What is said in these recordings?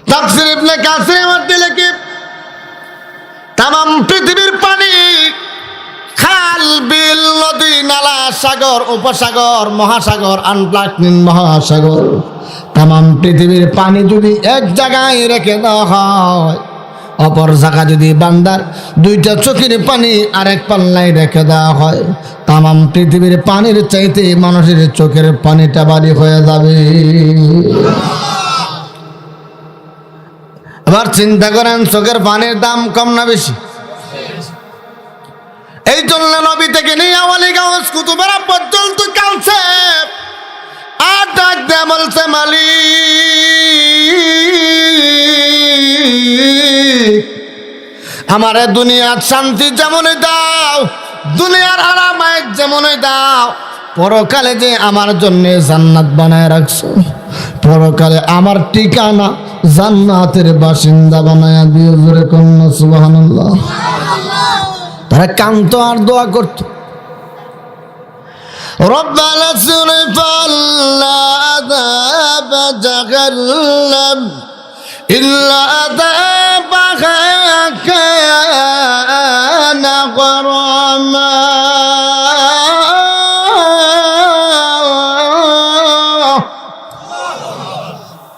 তাফসীর ইবনে কাসির মধ্যে লেখে তামাম পৃথিবীর পানি, খাল, বিল, নদী, নালা, সাগর, উপসাগর, মহাসাগর, আনপ্লাস্টিক মহাসাগর, তামাম পৃথিবীর পানি যদি এক জায়গায় রেখে দেওয়া হয়, অপর জায়গা যদি বান্দার দুইটা চোখের পানি আরেক পাল্লায় রেখে দেওয়া হয়, তামাম পৃথিবীর পানির চাইতে মানুষের চোখের পানিটা ভারী হয়ে যাবে। আবার চিন্তা করেন, চোখের পানির দাম কম না বেশি? এই জন্য নবী থেকে নিয়ে ওয়ালি গাউস কুতুবেরা পর্যন্ত কালছে আর ডাক দেয়া বলছে, মালিক আমারে দুনিয়ার শান্তি যেমনই দাও, দুনিয়ার আরামায়েত যেমনই দাও, পরকালে যে আমার জন্য জান্নাত বানায় রাখছো, পরকালে আমার ঠিকানা জান্নাতের বাসিন্দা বানায় দিও। জোরে কন্যা সুবহানাল্লাহ। তারা কান্ত আর দোয়া করত, রব্বানা সুরফাল আযাব জাহান্নাম ইল্লা আযাবাহা কানা গরামা।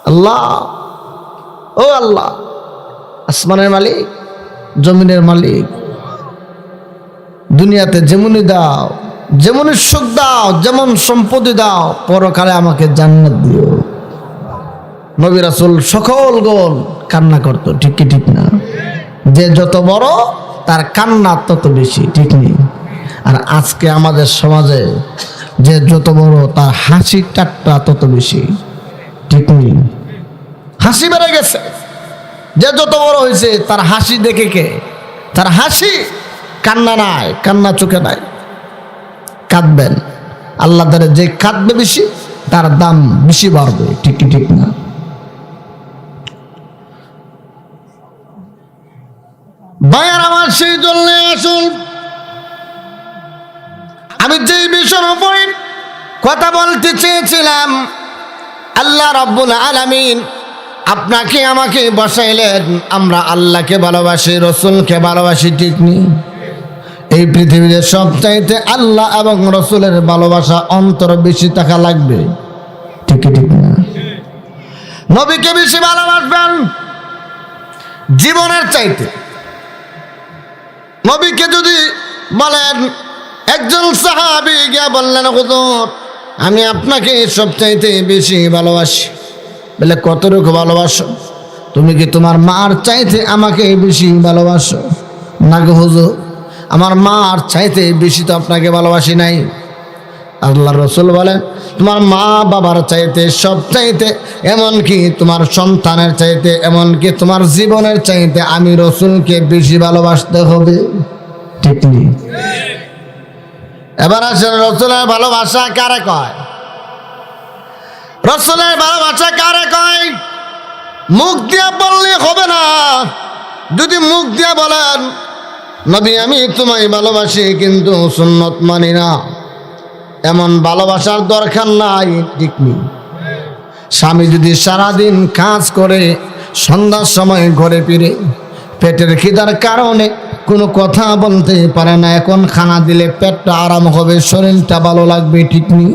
আল্লাহ, ও আল্লাহ, আসমানের মালিক, জমিনের মালিক, দুনিয়াতে যেমনই দাও, যেমনই সুখ দাও, যেমন সম্পত্তি দাও, পরকালে আমাকে জান্নাত দিও। নবী রাসূল সকল গোল কান্না করতো, ঠিক কি ঠিক না? যে যত বড় তার কান্না তত বেশি, ঠিক নেই? আর আজকে আমাদের সমাজে যে যত বড় তার হাসি ঠাট্টা তত বেশি, ঠিক নেই? হাসি বেড়ে গেছে, যে যত বড় হয়েছে তার হাসি দেখে কে? তার হাসি, কান্না নাই, কান্না চোখে নাই। কাঁদবেন, আল্লাহ দ্বারা যে কাঁদবে বেশি তার দাম বেশি বাড়বে, ঠিক কি ঠিক না? ভাইয়ার আমার, সেই জন্য আসুন আমি যেই বিষয়ের উপরে কথা বলতে চেয়েছিলাম, আল্লাহ রাব্বুল আলামিন আপনাকে আমাকে বসাইলেন, আমরা আল্লাহকে ভালোবাসি, রসুলকে ভালোবাসি, ঠিক নেই? এই পৃথিবীতে সবচাইতে আল্লাহ এবং রসুলের ভালোবাসা অন্তর বেশি থাকা লাগবে, ঠিক ঠিক না? নবীকে বেশি ভালোবাসবেন জীবনের চাইতে। নবীকে যদি বলেন, একজন সাহাবী গিয়া বললেন, হুজুর আমি আপনাকে সবচাইতে বেশি ভালোবাসি। বলে, কতটুকু ভালোবাসো? তুমি কি তোমার মার চাইতে আমাকে বেশি ভালোবাসো? না গো হুজুর, আমার মার চাইতে বেশি তো আপনাকে ভালোবাসি নাই। আল্লাহ রসুল বলেন, তোমার মা বাবার চাইতে, সব চাইতে, এমনকি তোমার সন্তানের চাইতে, এমনকি তোমার জীবনের চাইতে আমি রসুলকে বেশি ভালোবাসতে হবে, ঠিক নেই? এবার আসেন, রসুলের ভালোবাসা কারে কয়? রসুলের ভালোবাসা কারে কয়? মুখ দিয়া বললে হবে না। যদি মুখ দিয়া বলেন, নবী আমি তোমায় ভালোবাসি কিন্তু সুন্নত মানি না, এমন ভালোবাসার দরকার নাই, ঠিক নেই? স্বামী যদি সারাদিন কাজ করে সন্ধ্যার সময় ঘরে ফিরে পেটের খিদার কারণে কোনো কথা বলতে পারে না, এখন খানা দিলে পেটটা আরাম হবে, শরীরটা ভালো লাগবে, ঠিক নেই?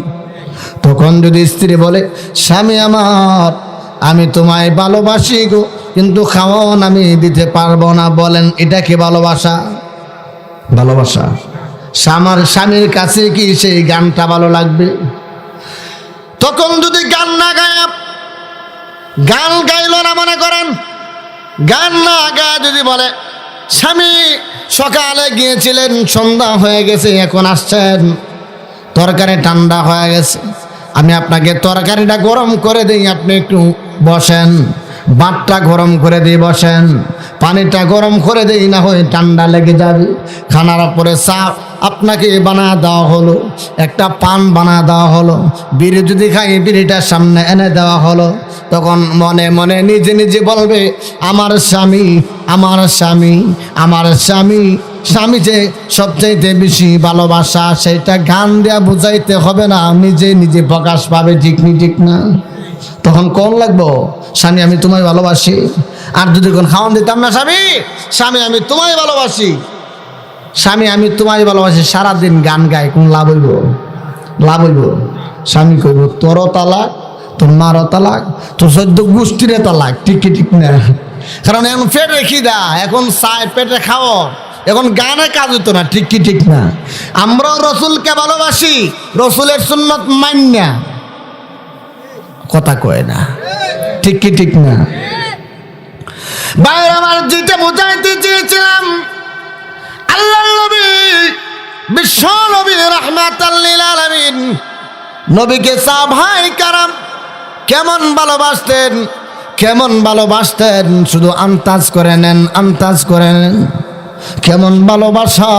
তখন যদি স্ত্রী বলে, স্বামী আমার আমি তোমায় ভালোবাসি গো, কিন্তু খাওয়ান আমি দিতে পারবো না, বলেন এটা কি ভালোবাসা? ভালোবাসা? আমার স্বামীর কাছে কি সেই গানটা ভালো লাগবে? তখন যদি গান না গায়, গান গাইল না মনে করেন, গান না গায় যদি বলে, স্বামী সকালে গিয়েছিলেন, সন্ধ্যা হয়ে গেছে, এখন আসছেন, তরকারি ঠান্ডা হয়ে গেছে, আমি আপনাকে তরকারিটা গরম করে দিই, আপনি একটু বসেন, ভাতটা গরম করে দিই, বসেন, পানিটা গরম করে দিই, না হয় ঠান্ডা লেগে যাবে। খানার পরে চা আপনাকে বানা দেওয়া হলো, একটা পান বানা দেওয়া হলো, বিড়ি যদি খাই বিড়িটার সামনে এনে দেওয়া হলো, তখন মনে মনে নিজে নিজে বলবে, আমার স্বামী, আমার স্বামী, আমার স্বামী। স্বামী যে সবচাইতে বেশি ভালোবাসা, সেটা গান দেয়া বুঝাইতে হবে না, নিজে নিজে প্রকাশ পাবে, ঠিক নি ঠিক না? তখন কোন লাগবো, স্বামী আমি তোমায় ভালোবাসি। আর যদি কোন খাওয়ান দিতাম না, স্বামী স্বামী আমি তোমায় ভালোবাসি, স্বামী আমি তোমায় ভালোবাসি, সারাদিন গান গায়, কোন লাভ হইব? লাভ হইব? স্বামী কইব তোরও তালাক, তোর মারও তালাক, তোর সদ্য গোষ্ঠীরে তালাক। ঠিক কি ঠিক না? কারণ এখন পেট রেখি দা, এখন চায় পেটে খাও, এখন গানে কাজ হতো না। ঠিক কি ঠিক না? আমরাও রসুলকে ভালোবাসি, রসুলের সুন্নত মান্যা, কথা কয় না। ঠিক কি ঠিক না? বাইরে আমার যেটা বোঝাইতে চেয়েছিলাম, আল্লাহ নবী বিশ্ব নবী রাহমাতাল লিল আলামিন, নবীকে সাহাবায়ে কেরাম কেমন ভালোবাসতেন, কেমন ভালোবাসতেন, শুধু আন্দাজ করে নেন, আন্দাজ করে নেন কেমন ভালোবাসা।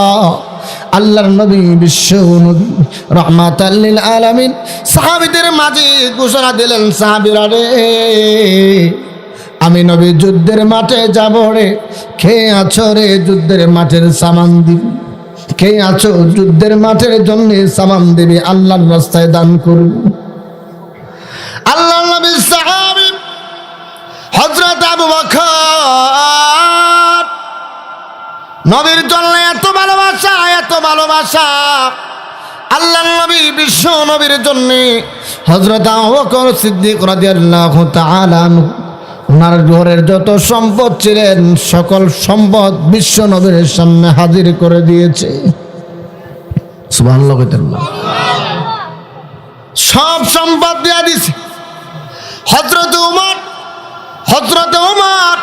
আল্লাহর নবী বিশ্ব নবী রাহমাতাল লিল আলামিন সাহাবীদের মাঝে ঘোষণা দিলেন, সাহাবীরা রে, আমি নবী যুদ্ধের মাঠে যাব রে, কে আছো রে যুদ্ধের মাঠের সামান দিবি, কে আছো যুদ্ধের মাঠের জন্য সামান দিবি, আল্লাহর রাস্তায় দান করব। আল্লাহর নবীর সাহাবী হযরত আবু বকর, নবীর জন্য এত ভালোবাসা, এত ভালোবাসা। আল্লাহর নবী বিশ্ব নবীর জন্য হযরত আবু বকর সিদ্দিক রাদিয়াল্লাহু তাআলা ওনার ঘরের যত সম্পদ ছিলেন সকল সম্পদ বিশ্ব নবীর সামনে হাজির করে দিয়েছে। সুবহানাল্লাহ। সব সম্পদ দিয়ে দিছে। হযরত ওমর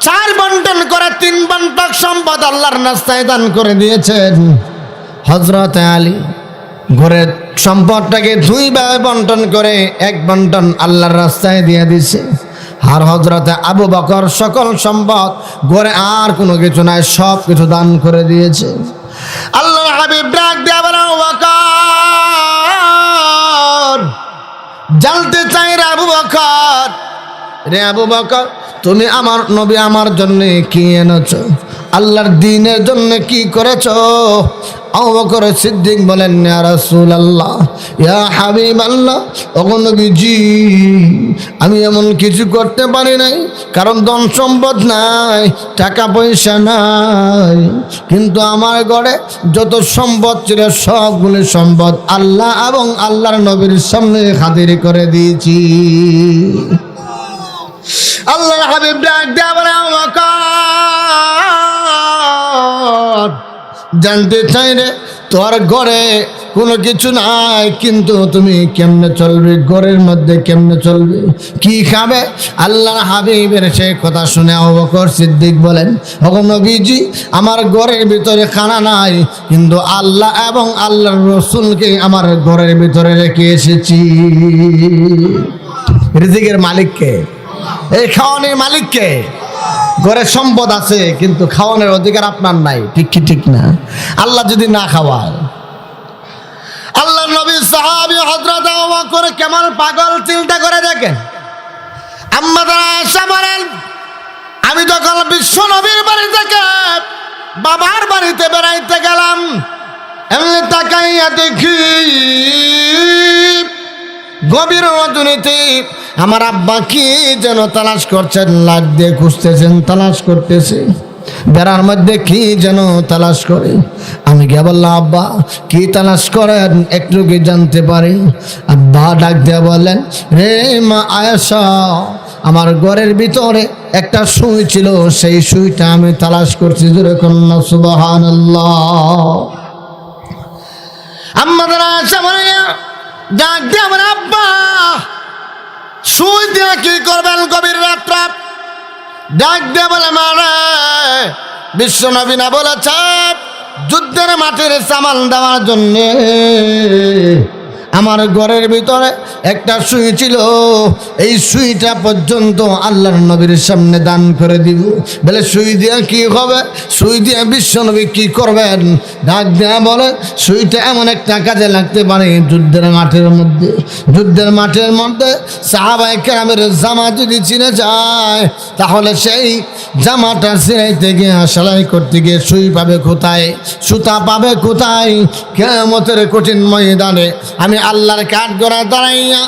4 বন্টন করে 3 বন্টক সম্পদ আল্লাহর রাস্তায় দান করে দিয়েছেন। হযরত আলী ঘরের সম্পদটাকে 2 ভাগে বন্টন করে 1 বন্টন আল্লাহর রাস্তায় দিয়ে দিছে। আর হযরত আবু বকর সকল সম্পদ, ঘরে আর কোনো কিছু নাই, সব কিছু দান করে দিয়েছে। আল্লাহর হাবিব ডাক দিয়ে বলেন, আবু বকর, জানতে চাই রে আবু বকর, রে আবু বকর, তুমি আমার নবী আমার জন্য কি এনেছো, আল্লাহর দ্বীনের জন্য কি করেছো? আবু বকর সিদ্দিক বলেন, ইয়া রাসূলুল্লাহ, ইয়া হাবিবাল্লাহ, ওগো নবীজি, আমি এমন কিছু করতে পারি নাই, কারণ ধন সম্পদ নাই, টাকা পয়সা নাই, কিন্তু আমার ঘরে যত সম্পদ ছিল সবগুলো সম্পদ আল্লাহ এবং আল্লাহর নবীর সামনে হাজির করে দিয়েছি। আল্লাহর হাবিব ডাক দিয়ে বলে, আবু বকর, জানতে চাই রে, তোর ঘরে কোনো কিছু নাই, কিন্তু তুমি কেমনে চলবে, ঘরের মধ্যে কেমনে চলবে, কি খাবে? আল্লাহর হাবিবের সেই কথা শুনে আবু বকর সিদ্দিক বলেন, ওগো নবীজি, আমার ঘরের ভিতরে খানা নাই, কিন্তু আল্লাহ এবং আল্লাহর রাসূলকে আমার ঘরের ভিতরে রেখে এসেছি। রিজিকের মালিককে, এই খাওয়ানোর মালিককে। ঘরে সম্পদ আছে কিন্তু খাওয়ানোর অধিকার আপনার নাই। ঠিক কি ঠিক না? আল্লাহ যদি না খাওয়ায়। আল্লাহর নবী সাহাবী হযরত আবু বকর কেমন পাগল, চিন্তা করে দেখেন। আম্মা আয়েশা বলেন, আমি যখন বিশ্ব নবীর বাড়ি থেকে বাবার বাড়িতে বেড়াইতে গেলাম, এমনি তাকাইয়া দেখি গভীর রজনীতে আমার আব্বা কি যেন তালাশ করছেন, লাগ দিয়ে খুঁজতেছেন, তালাশ করতেছে, বেড়ার মধ্যে কি যেন তালাশ করে। আমি গিয়ে বললাম, আব্বা কি তালাশ করেন, একটু কি জানতে পারি? আব্বা ডাক দিয়ে বললেন, রে মা আয়েশা, আমার ঘরের ভিতরে একটা সুই ছিল, সেই সুইটা আমি তালাশ করছি। জোরে কন্যা সুবহানাল্লাহ। আমাদের আয়েশা বলে, ডাক দিয়ে আমার আব্বা সুই দিয়ে কি করবেন গভীর রাত্রে? ডাক দিয়ে বলে, মারে, বিশ্ব নবী না বলেছে যুদ্ধের মাঠের সামান দেওয়ার জন্য আমার ঘরের ভিতরে একটা সুই ছিল, এই সুইটা পর্যন্ত আল্লাহর নবীর সামনে দান করে দিব। বলে সুই দিয়ে কি হবে? সুই দিয়ে বিশ্ব নবী কি করবেন? ডাক দেয়া বলে, সুইটা এমন একটা কাজে লাগতে পারে যুদ্ধের মাঠের মধ্যে। যুদ্ধের মাঠের মধ্যে সাহাবায়ে কেরামের জামা যদি ছিঁড়ে যায়, তাহলে সেই জামাটা ছিঁড়াইতে গিয়ে, সেলাই করতে গিয়ে সুই পাবে কোথায়, সুতা পাবে কোথায়? কিয়ামতের কঠিন ময়দানে আমি আল্লাহর কাঠ গড়ায় দাঁড়াইয়া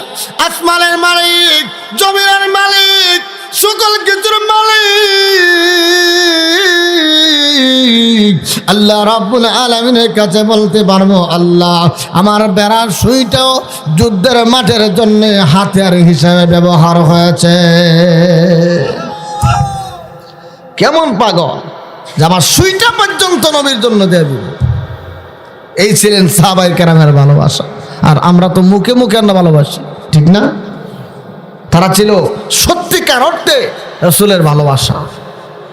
আসমানের মালিক, জমিনের মালিক, সকল কিছুর মালিক আল্লাহ রাব্বুল আলামিনের কাছে বলতে পারবো, আল্লাহ আমার বেড়ার সুইটাও যুদ্ধের মাঠের জন্য হাতিয়ার হিসাবে ব্যবহার হয়েছে। কেমন পাগল যে আমার সুইটা পর্যন্ত নবীর জন্য দিয়ে দিব। এই ছিলেন সাহাবায়ে কেরামের ভালোবাসা। আর আমরা তো মুখে মুখে না ভালোবাসি, ঠিক না? তারা ছিল সত্যিকার অর্থে রাসূলের ভালোবাসা,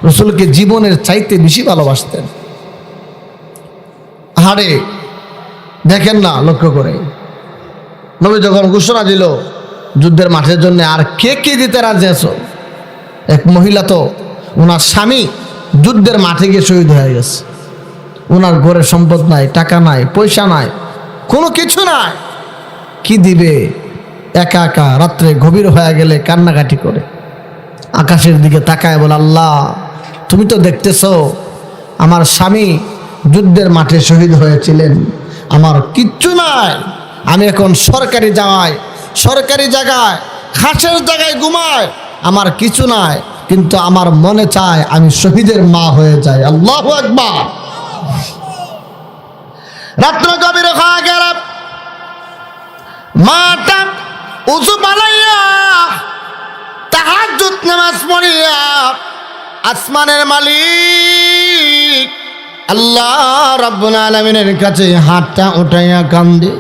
রাসূলকে জীবনের চাইতে বেশি ভালোবাসতেন। হাড়ে দেখেন না, লক্ষ্য করে নবী যখন ঘোষণা দিল যুদ্ধের মাঠের জন্য, আর কে কে দিতে রাজি আছো? এক মহিলা তো ওনার স্বামী যুদ্ধের মাঠে গিয়ে শহীদ হয়ে গেছে, ওনার ঘরে সম্পদ নাই, টাকা নাই, পয়সা নাই, কোনো কিছু নাই, কি দিবে? একা একা রাত্রে গভীর হয়ে গেলে কান্নাকাটি করে আকাশের দিকে তাকায় বলে, আল্লাহ তুমি তো দেখতেছো আমার স্বামী যুদ্ধের মাঠে শহীদ হয়েছিলেন, আমার কিচ্ছু নাই, আমি এখন সরকারি জায়গায় খাসের জায়গায় ঘুমাই, আমার কিছু নাই, কিন্তু আমার মনে চায় আমি শহীদের মা হয়ে যাই। আল্লাহু আকবার। রাত্র গভীর হয়ে গেল, মাটা উযু বানাইয়া তাহাজ্জুদ নামাজ পড়িয়া আসমানের মালিক আল্লাহ রাব্বুল আলামিনের কাছে হাতটা উঠাইয়া কান্দে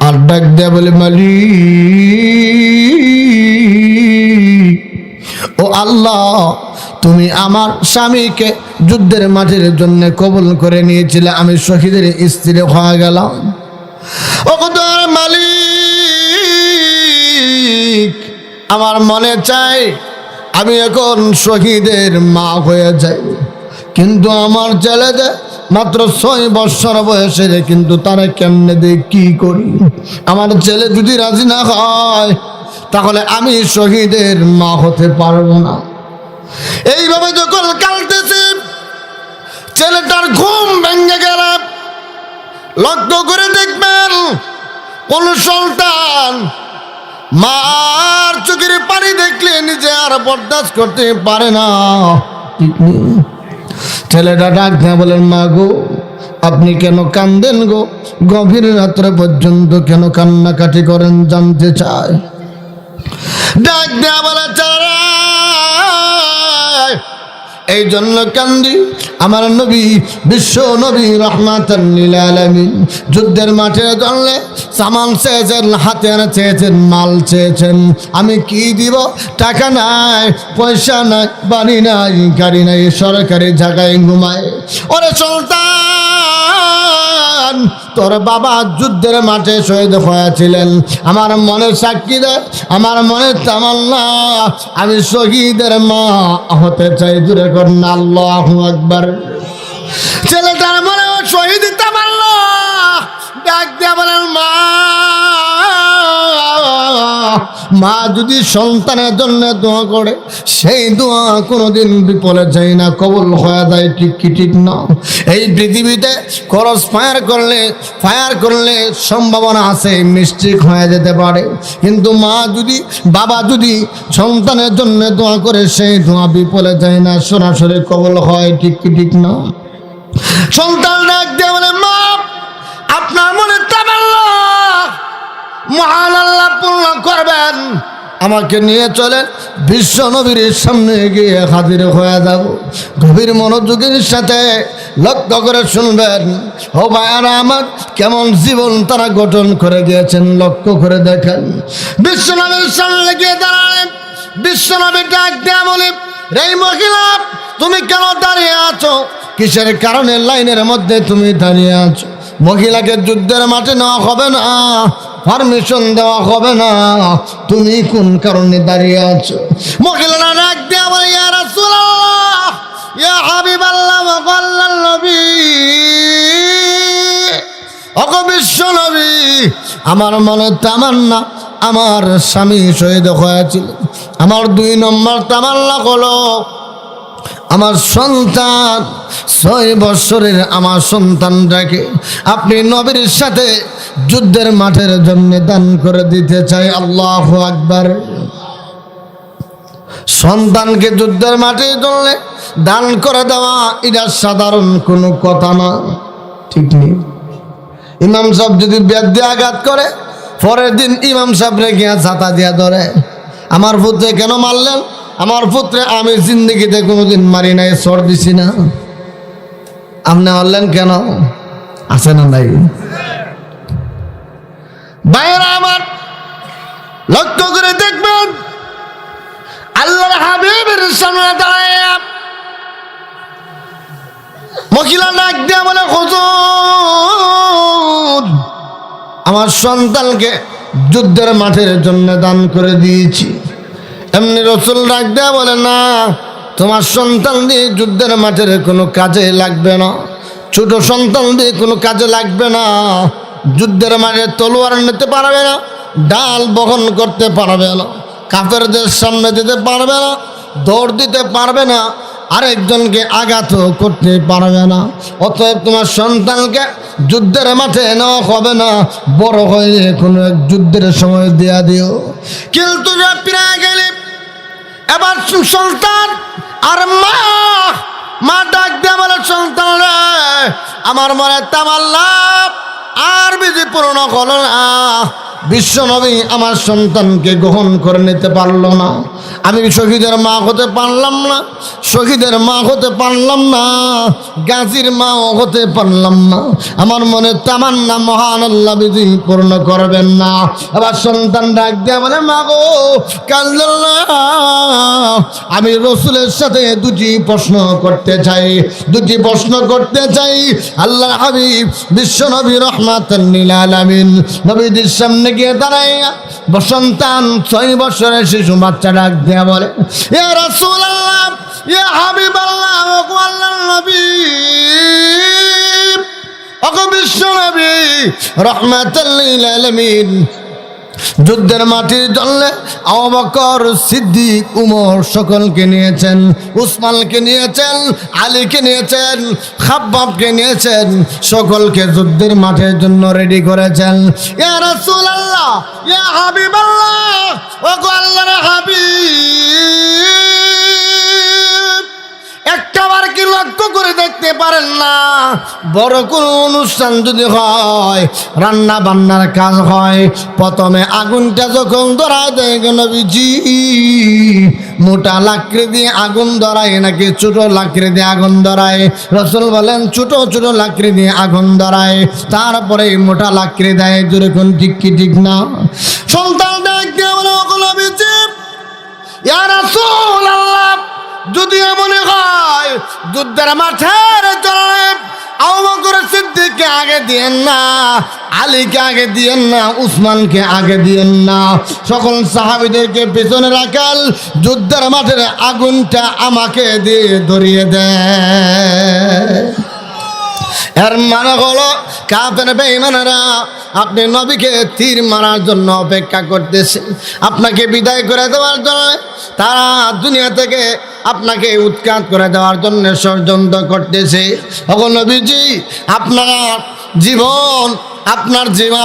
আর ডাক দেয়া বলে, মালিক ও আল্লাহ, তুমি আমার স্বামীকে যুদ্ধের মাঠের জন্য কবুল করে নিয়েছিলে, আমি শহীদের স্ত্রী হয়ে গেলাম। ও খোদার মালিক, আমার মনে চাই আমি এখন শহীদের মা হয়ে যাই, কিন্তু আমার ছেলেদের মাত্র 6 বছর বয়সে, কিন্তু তারা কেমনে দিয়ে কি করি? আমার ছেলে যদি রাজি না হয় তাহলে আমি শহীদের মা হতে পারবো না। এইভাবে যখন কালতেছে, ছেলেটার ঘুম ভেঙে গেল। লক্ষ্য করে দেখবেন কোন সন্তান মার চোখের পানি দেখলে নিজে আর বরদাস্ত করতে পারে না। ছেলেটা ডাক দেয়া বলেন, মা গো আপনি কেন কান্দেন গো? গভীর রাত্রে পর্যন্ত কেন কান্নাকাটি করেন জানতে চায়। ডাক দেয়া বলে, এই জন্য কান্দি, আমার নবী বিশ্ব নবী রাহমাতাল লিল আলামিন যুদ্ধের মাঠে চললে সামান চেয়েছেন, হাতিয়ার চেয়েছেন, মাল চেয়েছেন, আমি কি দিব? টাকা নাই, পয়সা নাই, বাড়ি নাই, গাড়ি নাই, সরকারি জায়গায় ঘুমায়। ওরে সুলতান, তোর বাবা যুদ্ধের মাঠে শহীদ হয়েছিলেন, আমার মনে সাক্ষী দেয়, আমার মনে তামান্না আমি শহীদের মা হতে চাই। দূরে করেন আল্লাহু আকবার। ছেলেটার মনে শহীদ তামান্না, ডাক দিয়া বলেন, মা যদি সন্তানের জন্য দোয়া করে, সেই দোয়া কোনোদিন বিফলে যায় না, কবুল হয়ে যায়। ঠিক কি ঠিক না? এই পৃথিবীতে ক্রস ফায়ার করলে সম্ভাবনা আছে মিস্টেক হয়ে যেতে পারে, কিন্তু মা যদি, বাবা যদি সন্তানের জন্য দোয়া করে, সেই দোয়া বিফলে যায় না, সরাসরি কবুল হয়। ঠিক কি ঠিক না? সন্তান ডাক দিয়ে বলে, মা আপনার মনে তামান্না মহান আল্লাহ পূর্ণ করবেন, আমাকে নিয়ে চলেন বিশ্ব নবীর সামনে গিয়ে হাজির হয়ে যাব। গভীর মনোযোগের সাথে লক্ষ্য করে শুনবেন, ও ভাইয়ারা আমার, কেমন জীবন তারা গঠন করে গিয়েছেন লক্ষ্য করে দেখেন। বিশ্ব নবীর সামনে গিয়ে দাঁড়ালেন, বিশ্ব নবী ডাক দেয়া বলে, এই মহিলা তুমি কেন দাঁড়িয়ে আছো? কিসের কারণে লাইনের মধ্যে তুমি দাঁড়িয়ে আছো? মহিলাকে যুদ্ধের মাঠে নেওয়া হবে না, পারমিশন দেওয়া হবে না, তুমি কোন কারণে দাঁড়িয়ে আছো? মহিলারা ডাক দেয়া বলে, ইয়া রাসূলুল্লাহ, ইয়া হাবিবাল্লাহ, ওয়াল্লাল নবী, ওগো বিশ্ব নবী, আমার মনে তামান্না, আমার স্বামী শহীদ হয়েছিল, আমার 2 নম্বর তামান্না হলো আমার সন্তান 6 বছরের আমার সন্তানটাকে আপনি নবীর সাথে যুদ্ধের মাঠের জন্য দান করে দিতে চাই। আল্লাহু আকবার। সন্তানকে যুদ্ধের মাঠে জন্য দান করে দেওয়া এটা সাধারণ কোনো কথা না, ঠিক নেই। ইমাম সাহেব যদি ব্যাট দিয়ে আঘাত করে, পরের দিন ইমাম সাহেব রেখে ছাতা দিয়া ধরে, আমার পুত্রে কেন মারলেন? আমার পুত্রে আমি জিন্দগিতে কোনোদিন মারি নাই, সর দিছি না। আপনি মারলেন কেন? আছে না নাই? ভাইয়েরা আমার, লক্ষ্য করে দেখবেন, আল্লাহর হাবিবের সামনে দাঁড়ায় মহিলা ডাক দিয়া বলে, হুজুর, আমার সন্তানকে যুদ্ধের মাঠের জন্য দান করে দিয়েছি। এমনি রাসূল ডাক দেয়া বলে, না, তোমার সন্তান দিয়ে যুদ্ধের মাঠের কোনো কাজে লাগবে না, ছোট সন্তান দিয়ে কোনো কাজে লাগবে না। যুদ্ধের মাঠে তলোয়ার নিতে পারবে না, ডাল বহন করতে পারবে না, কাফেরদের সামনে যেতে পারবে না, দৌড় দিতে পারবে না, আরেকজনকে আঘাত করতে পারবে না। অতএব তোমার সন্তানকে যুদ্ধের মাঠে নেওয়া হবে না, বড় হয়ে কোনো এক যুদ্ধের সময় দেয়া দিও। কিন্তু প্রায় গেলে এবার সন্তান আর মা ডাক দেয়া বলে, সন্তান রে, আমার মনে তামাল্লা আর বিধি পূর্ণ হলো না। বিশ্ব নবী আমার সন্তানকে গ্রহণ করে নিতে পারলো না, আমি শহীদের মা হতে পারলাম না, শহীদের মা হতে পারলাম না, গাজীর মাও হতে পারলাম না। আমার মনে তামান্না মহান আল্লাহ বিধি পূর্ণ করবেন না। আবার সন্তান ডাক দেয়া বলে, মা গো, কাঁদলেন না, আমি রাসূলের সাথে দুটি প্রশ্ন করতে চাই, দুটি প্রশ্ন করতে চাই। আল্লাহ হাবিব বিশ্ব নবী রহমাতুল লিল আলামিন নবীদের সামনে গিয়ে দাঁড়াইয়া সন্তান 6 বছরের শিশু বাচ্চা ডাক দেয়া বলে, ইয়া রাসূলুল্লাহ, ইয়া হাবিবাল্লাহ, ওগো আল্লাহর নবী, ওগো বিশ্ব নবী রহমাতুল লিল আলামিন, যুদ্ধের মাটির জন্য আবু বকর, সিদ্দিক, উমর সকলকে নিয়েছেন, উসমানকে নিয়েছেন, আলীকে নিয়েছেন, খাব্বাবকে নিয়েছেন, সকলকে যুদ্ধের মাঠের জন্য রেডি করেছেন। ইয়া রাসূলুল্লাহ, ইয়া হাবিবাল্লাহ, ওগো আল্লাহর হাবিব, একটাবার কি লক্ষ্য করে দেখতে পারেন না? বড় কোনো অনুষ্ঠান যদি হয়, রান্না বান্নার কাজ হয়, প্রথমে আগুনটা যখন ধরায় দেয় নবীজি, মোটা লাকড়ি দিয়ে আগুন ধরায় নাকি ছোট লাকড়ি দিয়ে আগুন ধরায়? রাসূল বলেন, ছোট ছোট লাকড়ি দিয়ে আগুন ধরায়, তারপরে মোটা লাকড়ি দেয়। জোরে কোন ঠিক কি ঠিক না? সন্তান দেখতে বলে, ওগো নবীজি, ইয়া রাসূলুল্লাহ, যদি মনে হয় যুদ্ধের মাঠের জন্য আবু বকর সিদ্দিককে আগে দিয়েন না, আলীকে আগে দিয়েন না, উসমানকে আগে দিয়েন না, সকল সাহাবীদেরকে পেছনে রাখাল, যুদ্ধের মাঠের আগুনটা আমাকে দিয়ে ধরিয়ে দেয়। এর মানে হলো, কাফের বেঈমানেরা আপনি নবীকে তীর মারার জন্য অপেক্ষা করতেছে, আপনাকে বিদায় করে দেওয়ার জন্য, তারা দুনিয়া থেকে আপনাকে উৎখাত করে দেওয়ার জন্য ষড়যন্ত্র করতেছে। ওগো নবীজি, আপনার জীবন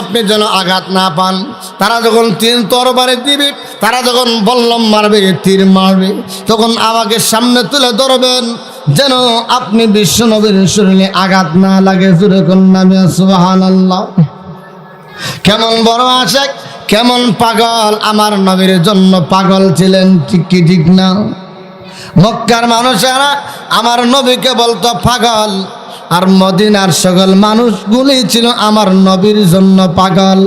আপনি যেন আঘাত না পান। তারা যখন তীর তরবারি দিবে, তারা যখন বল্লম মারবে, তীর মারবে, তখন আমাকে সামনে তুলে ধরবেন, যেন আপনি বিশ্ব নবীর শরীরে আঘাত না লাগে। যেরকম নামে সুবহানাল্লাহ। কেমন বড় আশিক, কেমন পাগল, আমার নবীর জন্য পাগল ছিলেন, ঠিক কি ঠিক না? মক্কার মানুষেরা আমার নবীকে বলতো পাগল, আর মদিনার সকল মানুষগুলি ছিল আমার নবীর জন্য পাগল,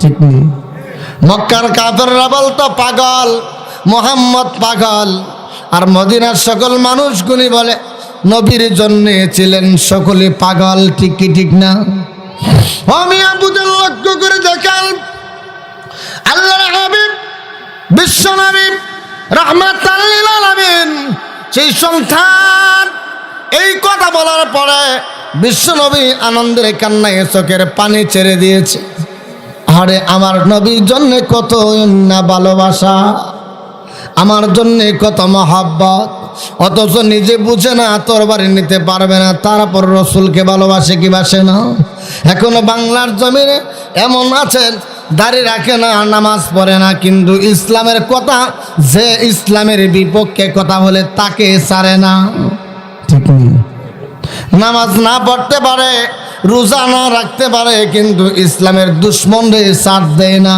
ঠিক নেই? মক্কার কাফেররা বলতো পাগল, মুহাম্মদ পাগল, আর মদিনার সকল মানুষগুলি বলে নবীর জন্য ছিলেন সকলে পাগল, ঠিক কি ঠিক না? আমি আবুদের লক্ষ্য করে দেখেন, আল্লাহর হাবিব বিশ্ব নবী রাহমাতাল লিল আলামিন, সেই সন্তান এই কথা বলার পরে বিশ্ব নবী আনন্দের কান্নায় চোখের পানি ছেড়ে দিয়েছে। আরে আমার নবীর জন্য কত না ভালোবাসা, আমার জন্য কত মহাব্বত, অথচ নিজে বুঝে না, তরবারি নিতে পারবে না, তারপর রসুলকে ভালোবাসে কি বাসে না? এখনো বাংলার জমিনে এমন আছেন দাড়ি রাখে না, নামাজ পড়ে না, কিন্তু ইসলামের কথা, যে ইসলামের বিপক্ষে কথা বলে তাকে ছাড়ে না। ঠিক নেই? নামাজ না পড়তে পারে, রোজা না রাখতে পারে, কিন্তু ইসলামের দুশ্মনরে ছাড় দেয় না।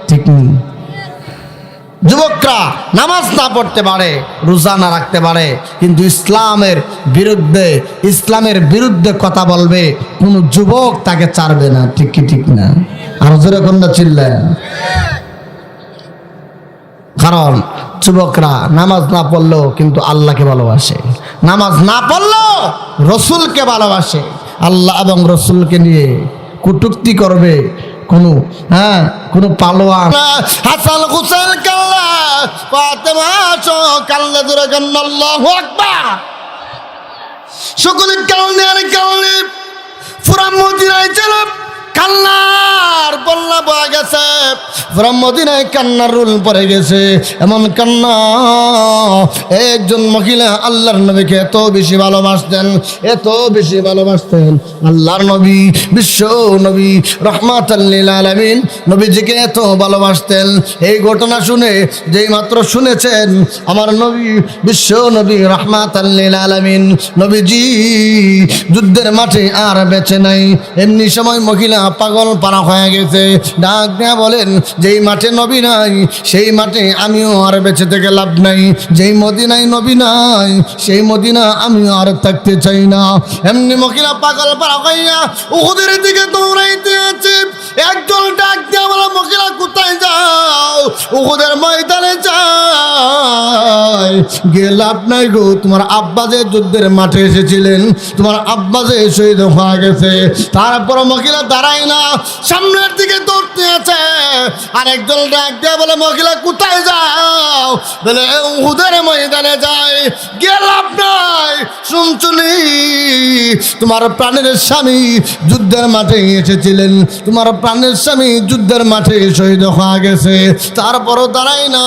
ঠিক নেই? যুবকরা নামাজ না পড়তে পারে, রোজা না রাখতে পারে, কিন্তু ইসলামের বিরুদ্ধে কথা বলবে, কোনো যুবক তাকে ছাড়বে না। ঠিক কি ঠিক না? আর যেরকম না চিল্লায়, কারণ যুবকরা নামাজ না পড়লেও কিন্তু আল্লাহকে ভালোবাসে, নামাজ না পড়লেও রসুলকে ভালোবাসে। আল্লাহ এবং রসুলকে নিয়ে কটূক্তি করবে কোনো পালোয়ান, হাসান হুসেন কাল্লা, ফাতেমা কাল্লা, ধরে গেল আল্লাহু আকবার, সকলে কালনে আর কালনে পুরা মদিনায় ছিল কান্নার বন্যা বয়ে গেছে, পুরা মদিনায় কান্নার রুল পড়ে গেছে। এমন কান্না, একজন মহিলা আল্লাহর নবীকে এত বেশি ভালোবাসতেন, এত বেশি ভালোবাসতেন, আল্লাহর নবী, বিশ্ব নবী রহমাতাল লিল আলামিন নবীজিকে এত ভালোবাসতেন। এই ঘটনা শুনে যেই মাত্র শুনেছেন আমার নবী, বিশ্ব নবী রহমাতাল লিল আলামিন নবীজি যুদ্ধের মাঠে আর বেঁচে নাই। এমনি সময় মহিলা পাগল পারা হয়ে গেছে, ডাক দেয়া বলেন, যেই মাঠে নবী নাই সেই মাঠে আমিও আর বেঁচে থেকে লাভ নাই, যেই মদিনায় নবী নাই সেই মদিনা আমিও আর থাকতে চাই না। এমনি মহিলা পাগল পারা হইয়া উহুদের দিকে দৌড়াইতে আছে। একজন ডাক দেয়া বলে, মহিলা কোথায় যাও? উহুদের ময়দানে যাই, গিয়ে লাভ নাই গো, তোমার আব্বা যে যুদ্ধের মাঠে এসেছিলেন, তোমার আব্বা যে শহীদ হয়ে গেছে। তারপর মহিলা দাঁড়ায় না, সামনের দিকে দৌড়তে আছে। আর একজন ডাক দেয়া বলে, মহিলা কোথায় যাও? বলে উহুদের ময়দানে যাই, গিয়ে লাভ নাই, শুনছুনি তোমার প্রাণের স্বামী যুদ্ধের মাঠে এসেছিলেন, তোমার প্রাণের স্বামী যুদ্ধের মাঠে শহীদ হয়ে গেছে। তারপরও দাঁড়ায় না,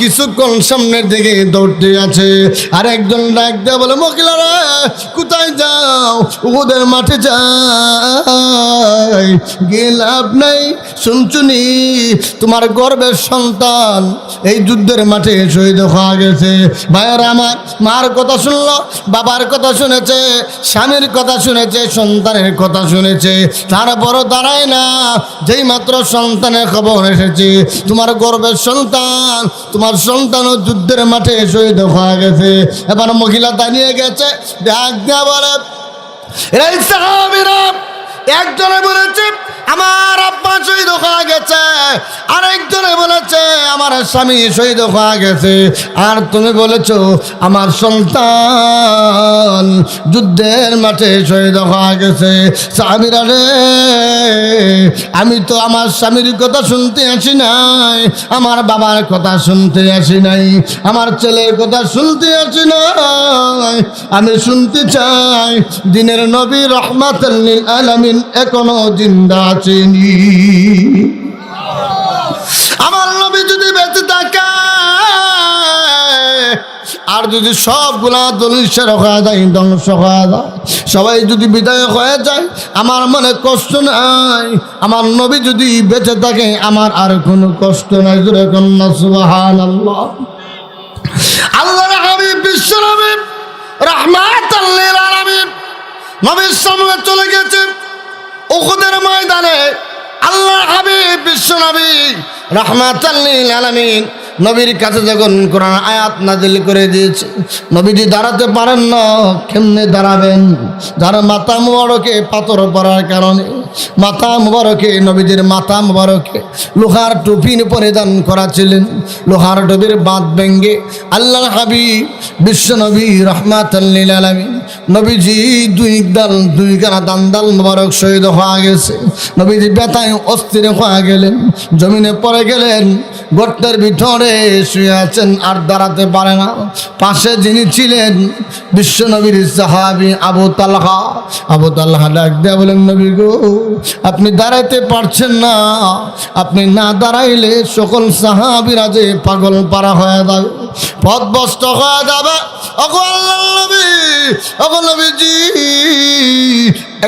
কিছুক্ষণ সামনের দিকে দৌড়তে আছে। আর একজন ডাক দেয়া বলে, মহিলারা কোথায় যাও? উহুদের মাঠে যাই, গিয়ে লাভ নাই, শুনছুনি তোমার গর্বের সন্তান এই যুদ্ধের মাঠে শহীদ হয়ে গেছে। ভাইয়েরা আমার, মার কথা শুনলো, বাবার কথা শুনেছে, স্বামীর কথা শুনেছে, সন্তানের কথা শুনেছে, তারপরও দাঁড়ায় না। যেই মাত্র সন্তানের খবর এসেছে, তোমার গর্বের সন্তান, তোমার সন্তানও যুদ্ধের মাঠে শহীদ হয়ে গেছে। এবার মহিলা দাঁড়িয়ে গেছে, ডাক দেয়া বলে, এই সাহাবীরা, একজনে বলেছে আমার আব্বা শহীদ হয়ে গেছে, আরেকজনে বলেছে আমার স্বামী শহীদ হয়ে গেছে, আর তুমি বলেছো আমার সন্তান যুদ্ধের মাঠে শহীদ হয়ে গেছে। সাহাবীরা রে, আমি তো আমার স্বামীর কথা শুনতে আসি নাই, আমার বাবার কথা শুনতে আসি নাই, আমার ছেলের কথা শুনতে আসি নাই, আমি শুনতে চাই দিনের নবী রহমাতুল লিল আলামিন এখনো জিন্দা আছেনি। আমার নবী যদি বেঁচে থাকে, আর যদি সবগুলা দলিশের হয়ে যায়, ধ্বংস হয়ে যায়, সবাই যদি বিদায় হয়ে যায়, আমার মনে কষ্ট নাই। আমার নবী যদি বেঁচে থাকে, আমার আর কোনো কষ্ট নাই। জোরে কন্যা সুবহানাল্লাহ। আল্লাহর হাবিব বিশ্ব নবী রাহমাতুল লিল আলামিন নবীর সামনে চলে গেছে উহুদের ময়দানে। আল্লাহর হাবিব বিশ্ব নবী রাহমাতুল লিল আলামিন নবীর কাছে যখন কোরআন আয়াত নাজিল করে দিয়েছে, নবীজি দাঁড়াতে পারেন না, কেমনে দাঁড়াবেন? যার মাথা মুবারকে পাথর পড়ার কারণে, মাথা মুবারকে, নবীজির মাথা মুবারকে লোহার টুপি পরিধান করা ছিলেন, লোহার টুপির বাঁধ ভেঙ্গে আল্লাহর হাবিব বিশ্ব নবী রাহমাতুল লিল আলামিন নবীজি দুই গানা দান্দাল মোবারক শহীদ হয়ে গেছে। নবীজি ব্যথায় অস্থির হয়ে গেলেন, জমিনে পড়ে গেলেন, গর্তের ভিতরে শুয়ে আছেন, আর দাঁড়াতে পারে না। পাশে যিনি ছিলেন বিশ্ব নবীর সাহাবী আবু তালহা ডাক দেয়া বলেন, নবী গো, আপনি দাঁড়াইতে পারছেন না, আপনি না দাঁড়াইলে সকল সাহাবীরা যে পাগল পারা হয়ে যাবে, পথভ্রষ্ট হয়ে যাবে। নবীজি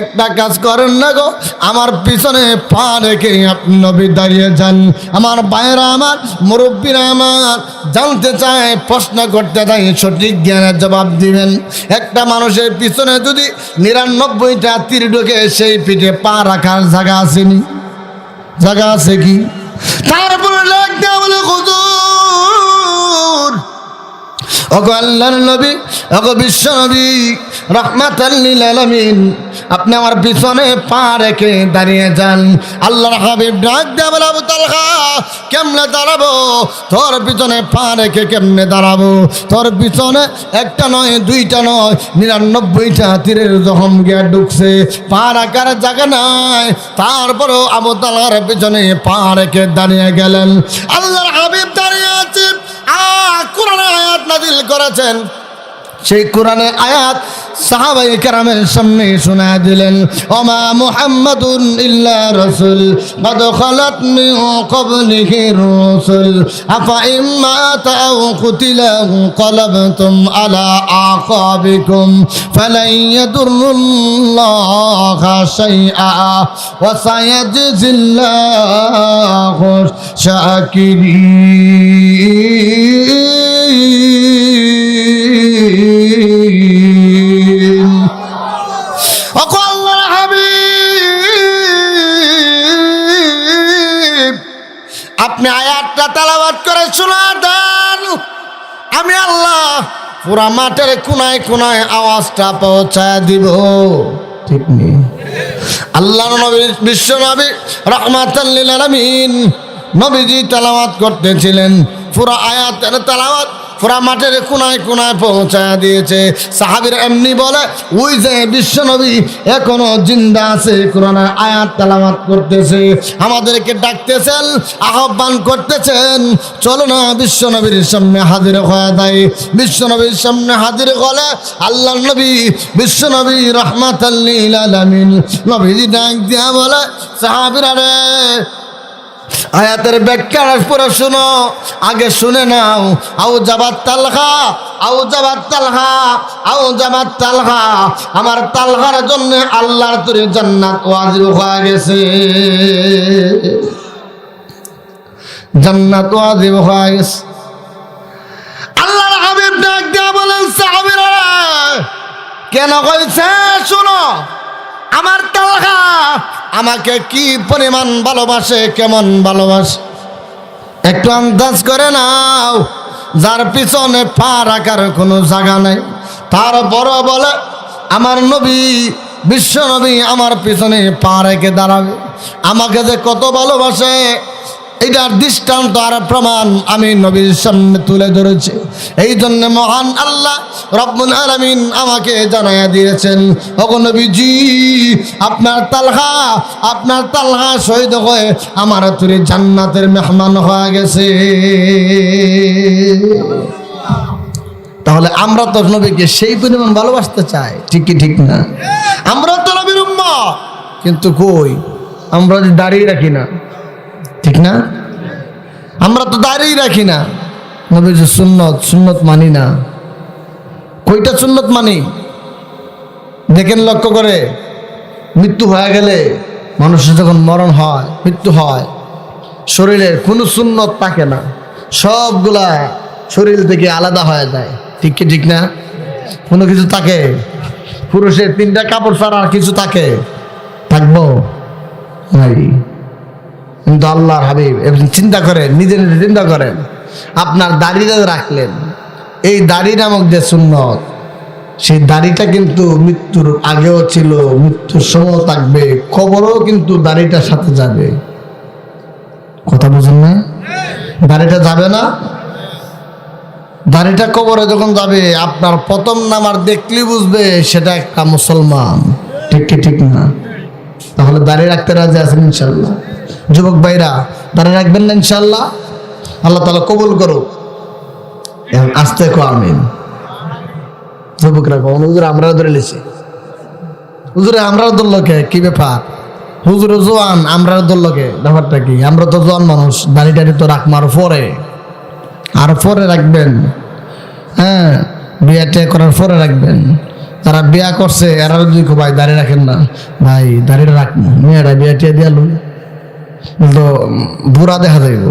একটা কাজ করেন না গো, আমার পিছনে পা রেখে আপনি নবী দাঁড়িয়ে যান। আমার ভাইয়েরা, আমার মুরব্বীরা আমার জানতে চায়, প্রশ্ন করতে চায়, সঠিক জ্ঞানের জবাব দিবেন। একটা মানুষের পিছনে যদি 99টা তীর ঢোকে, সেই পিঠে পা রাখার জায়গা আসেনি? জায়গা আছে কি? তারপরে ডাক দেয়া বলে, হুজুর, ওগো আল্লাহর নবী, ওগো বিশ্ব নবী রাহমাতাল লিল আলামিন, আপনি আমার পিছনে পা রেখে দাঁড়িয়ে যান। আল্লাহর হাবিব ডাক দেয়া বলে, আবু তালহা, কেমনে দাঁড়াবো? তোর পিছনে পা রেখে কেমনে দাঁড়াবো? তোর পিছনে একটা নয়, দুইটা নয়, 99টা তীরের জখম গিয়ে ঢুকছে, পা রাখার জায়গা নাই। তারপরও আবু তালহার পিছনে পা রেখে দাঁড়িয়ে গেলেন। আল্লাহর হাবিব দাঁড়িয়ে আছে, কোরআনের আয়াত নাযিল করেছেন। সেই কোরআনের আয়াত সাহাবায়ে কেরামের সামনে শোনা দিলেন, ওমা মুহাম্মাদুন ইল্লা রাসূল قد خلت من قبله الرسل أفإن مات أو قتل انقلبتم على أعقابكم فلن يضروا الله شيئا وسيجزي الله الشاكرين। আল্লাহর হাবিব, আপনি আয়াতটা তেলাওয়াত করে শোনা দেন, আমি আল্লাহ পুরা মাঠের কোনায় কোনায় আওয়াজটা পৌঁছায় দিব। ঠিক নেই? আল্লাহর নবী বিশ্ব নবী রাহমাতাল লিল আলামিন নবীজি তেলাওয়াত করতেছিলেন, পুরা আয়াতের তেলাওয়াত পুরা মাঠের কোনায় কোনায় পৌঁছায় দিয়েছে। সাহাবীরা এমনি বলে, ওই যে বিশ্ব নবী এখনো জিন্দা আছে, কোরআনের আয়াত তেলাওয়াত করতেছে, আমাদেরকে ডাকতেছেন, আহ্বান করতেছেন, চলো না বিশ্ব নবীর সামনে হাজির হয়ে যায়। বিশ্ব নবীর সামনে হাজির হলে আল্লাহর নবী বিশ্ব নবী রাহমাতাল লিল আলামিন নবীজি ডাক দিয়া বলে, সাহাবীরা রে, আয়াতের ব্যাখ্যা পরে শুনো, আগে শুনে নাও। আউ জাবাত তালহা, আউ জাবাত তালহা, আউ জাবাত তালহা, আমার তালহার জন্য আল্লাহর তরে জান্নাত ওয়াজিব হয়ে গেছে, জান্নাত ওয়াজিব হয়ে গেছে। আল্লাহর হাবিব ডাক দিয়া বলেন, সাহাবীরা কেন কইছে শুনো, আমার তালহা আমাকে কি পরিমাণ ভালোবাসে, কেমন ভালোবাসে একটু আন্দাজ করে নাও। যার পিছনে পা রাখার কোনো জায়গা নেই, তারপরও বলে আমার নবী বিশ্ব নবী আমার পিছনে পা রেখে দাঁড়াবে, আমাকে যে কত ভালোবাসে এটার দৃষ্টান্ত আর প্রমাণ আমি নবীর সামনে তুলে ধরেছি। এই জন্য মহান আল্লাহ রব্বুল আলামিন আমাকে জানাইয়া দিয়েছেন, ওগো নবীজি, আপনার তালহা শহীদ হয়ে আমার তুরে জান্নাতের মেহমান হয়ে গেছে। তাহলে আমরা তো নবীকে সেই পরিমাণ ভালোবাসতে চাই, ঠিক কি ঠিক না? আমরা তো নবীর উম্মত, কিন্তু কই আমরা দাঁড়িয়ে রাখি না, ঠিক না? আমরা তো দাঁড়িয়ে রাখি না, নবীর যে সুন্নত মানি না। কইটা সুন্নত মানি দেখেন, লক্ষ্য করে, মৃত্যু হয়ে গেলে মানুষের যখন মরণ হয়, মৃত্যু হয়, শরীরের কোনো সুন্নত থাকে না, সবগুলা শরীর থেকে আলাদা হয়ে যায়, ঠিক কি ঠিক না? কোনো কিছু থাকে, পুরুষের 3টা কাপড় ছাড়া আর কিছু থাকে, থাকবো নাই। কিন্তু আল্লাহর হাবিব চিন্তা করেন, নিজে চিন্তা করেন, আপনার দাড়িটা রাখলেন, এই দাড়ি নামক যে সুন্নত, সেই দাড়িটা কিন্তু মৃত্যুর আগেও ছিল, মৃত্যুর সময় থাকবে, কবরও কিন্তু দাড়িটার সাথে যাবে। কথা বুঝেন না? দাড়িটা যাবে না, দাড়িটা কবরে যখন যাবে আপনার প্রথম নামার দেখলেই বুঝবে সেটা একটা মুসলমান। ঠিক কি ঠিক না? তাহলে দাঁড়িয়ে রাখতে রাজি আছেন ইনশাল্লাহ? যুবক ভাইরা দাঁড়িয়ে রাখবেন না ইনশাল্লাহ? আল্লাহ তাআলা কবুল করুক। এখন আস্তে কো আমিন। যুবকরা কোন হুজুর আমরা ধরে লিছি, হুজুরে আমরা ধরলকে কি ব্যাপার? হুজুর জোয়ান আমরা ধরলকে ব্যাপারটা কি? আমরা তো জোয়ান মানুষ, দাড়িটারি তো রাখবো আরো পরে রাখবেন। হ্যাঁ, বিয়েটা করার পরে রাখবেন। তারা বিয়া করছে এরা দুই ভাই দাঁড়িয়ে রাখেন না, ভাই দাঁড়িয়ে রাখবো, মেয়েরা বিয়েটা দিয়ে আলু তো বুড়া দেখা যাইব,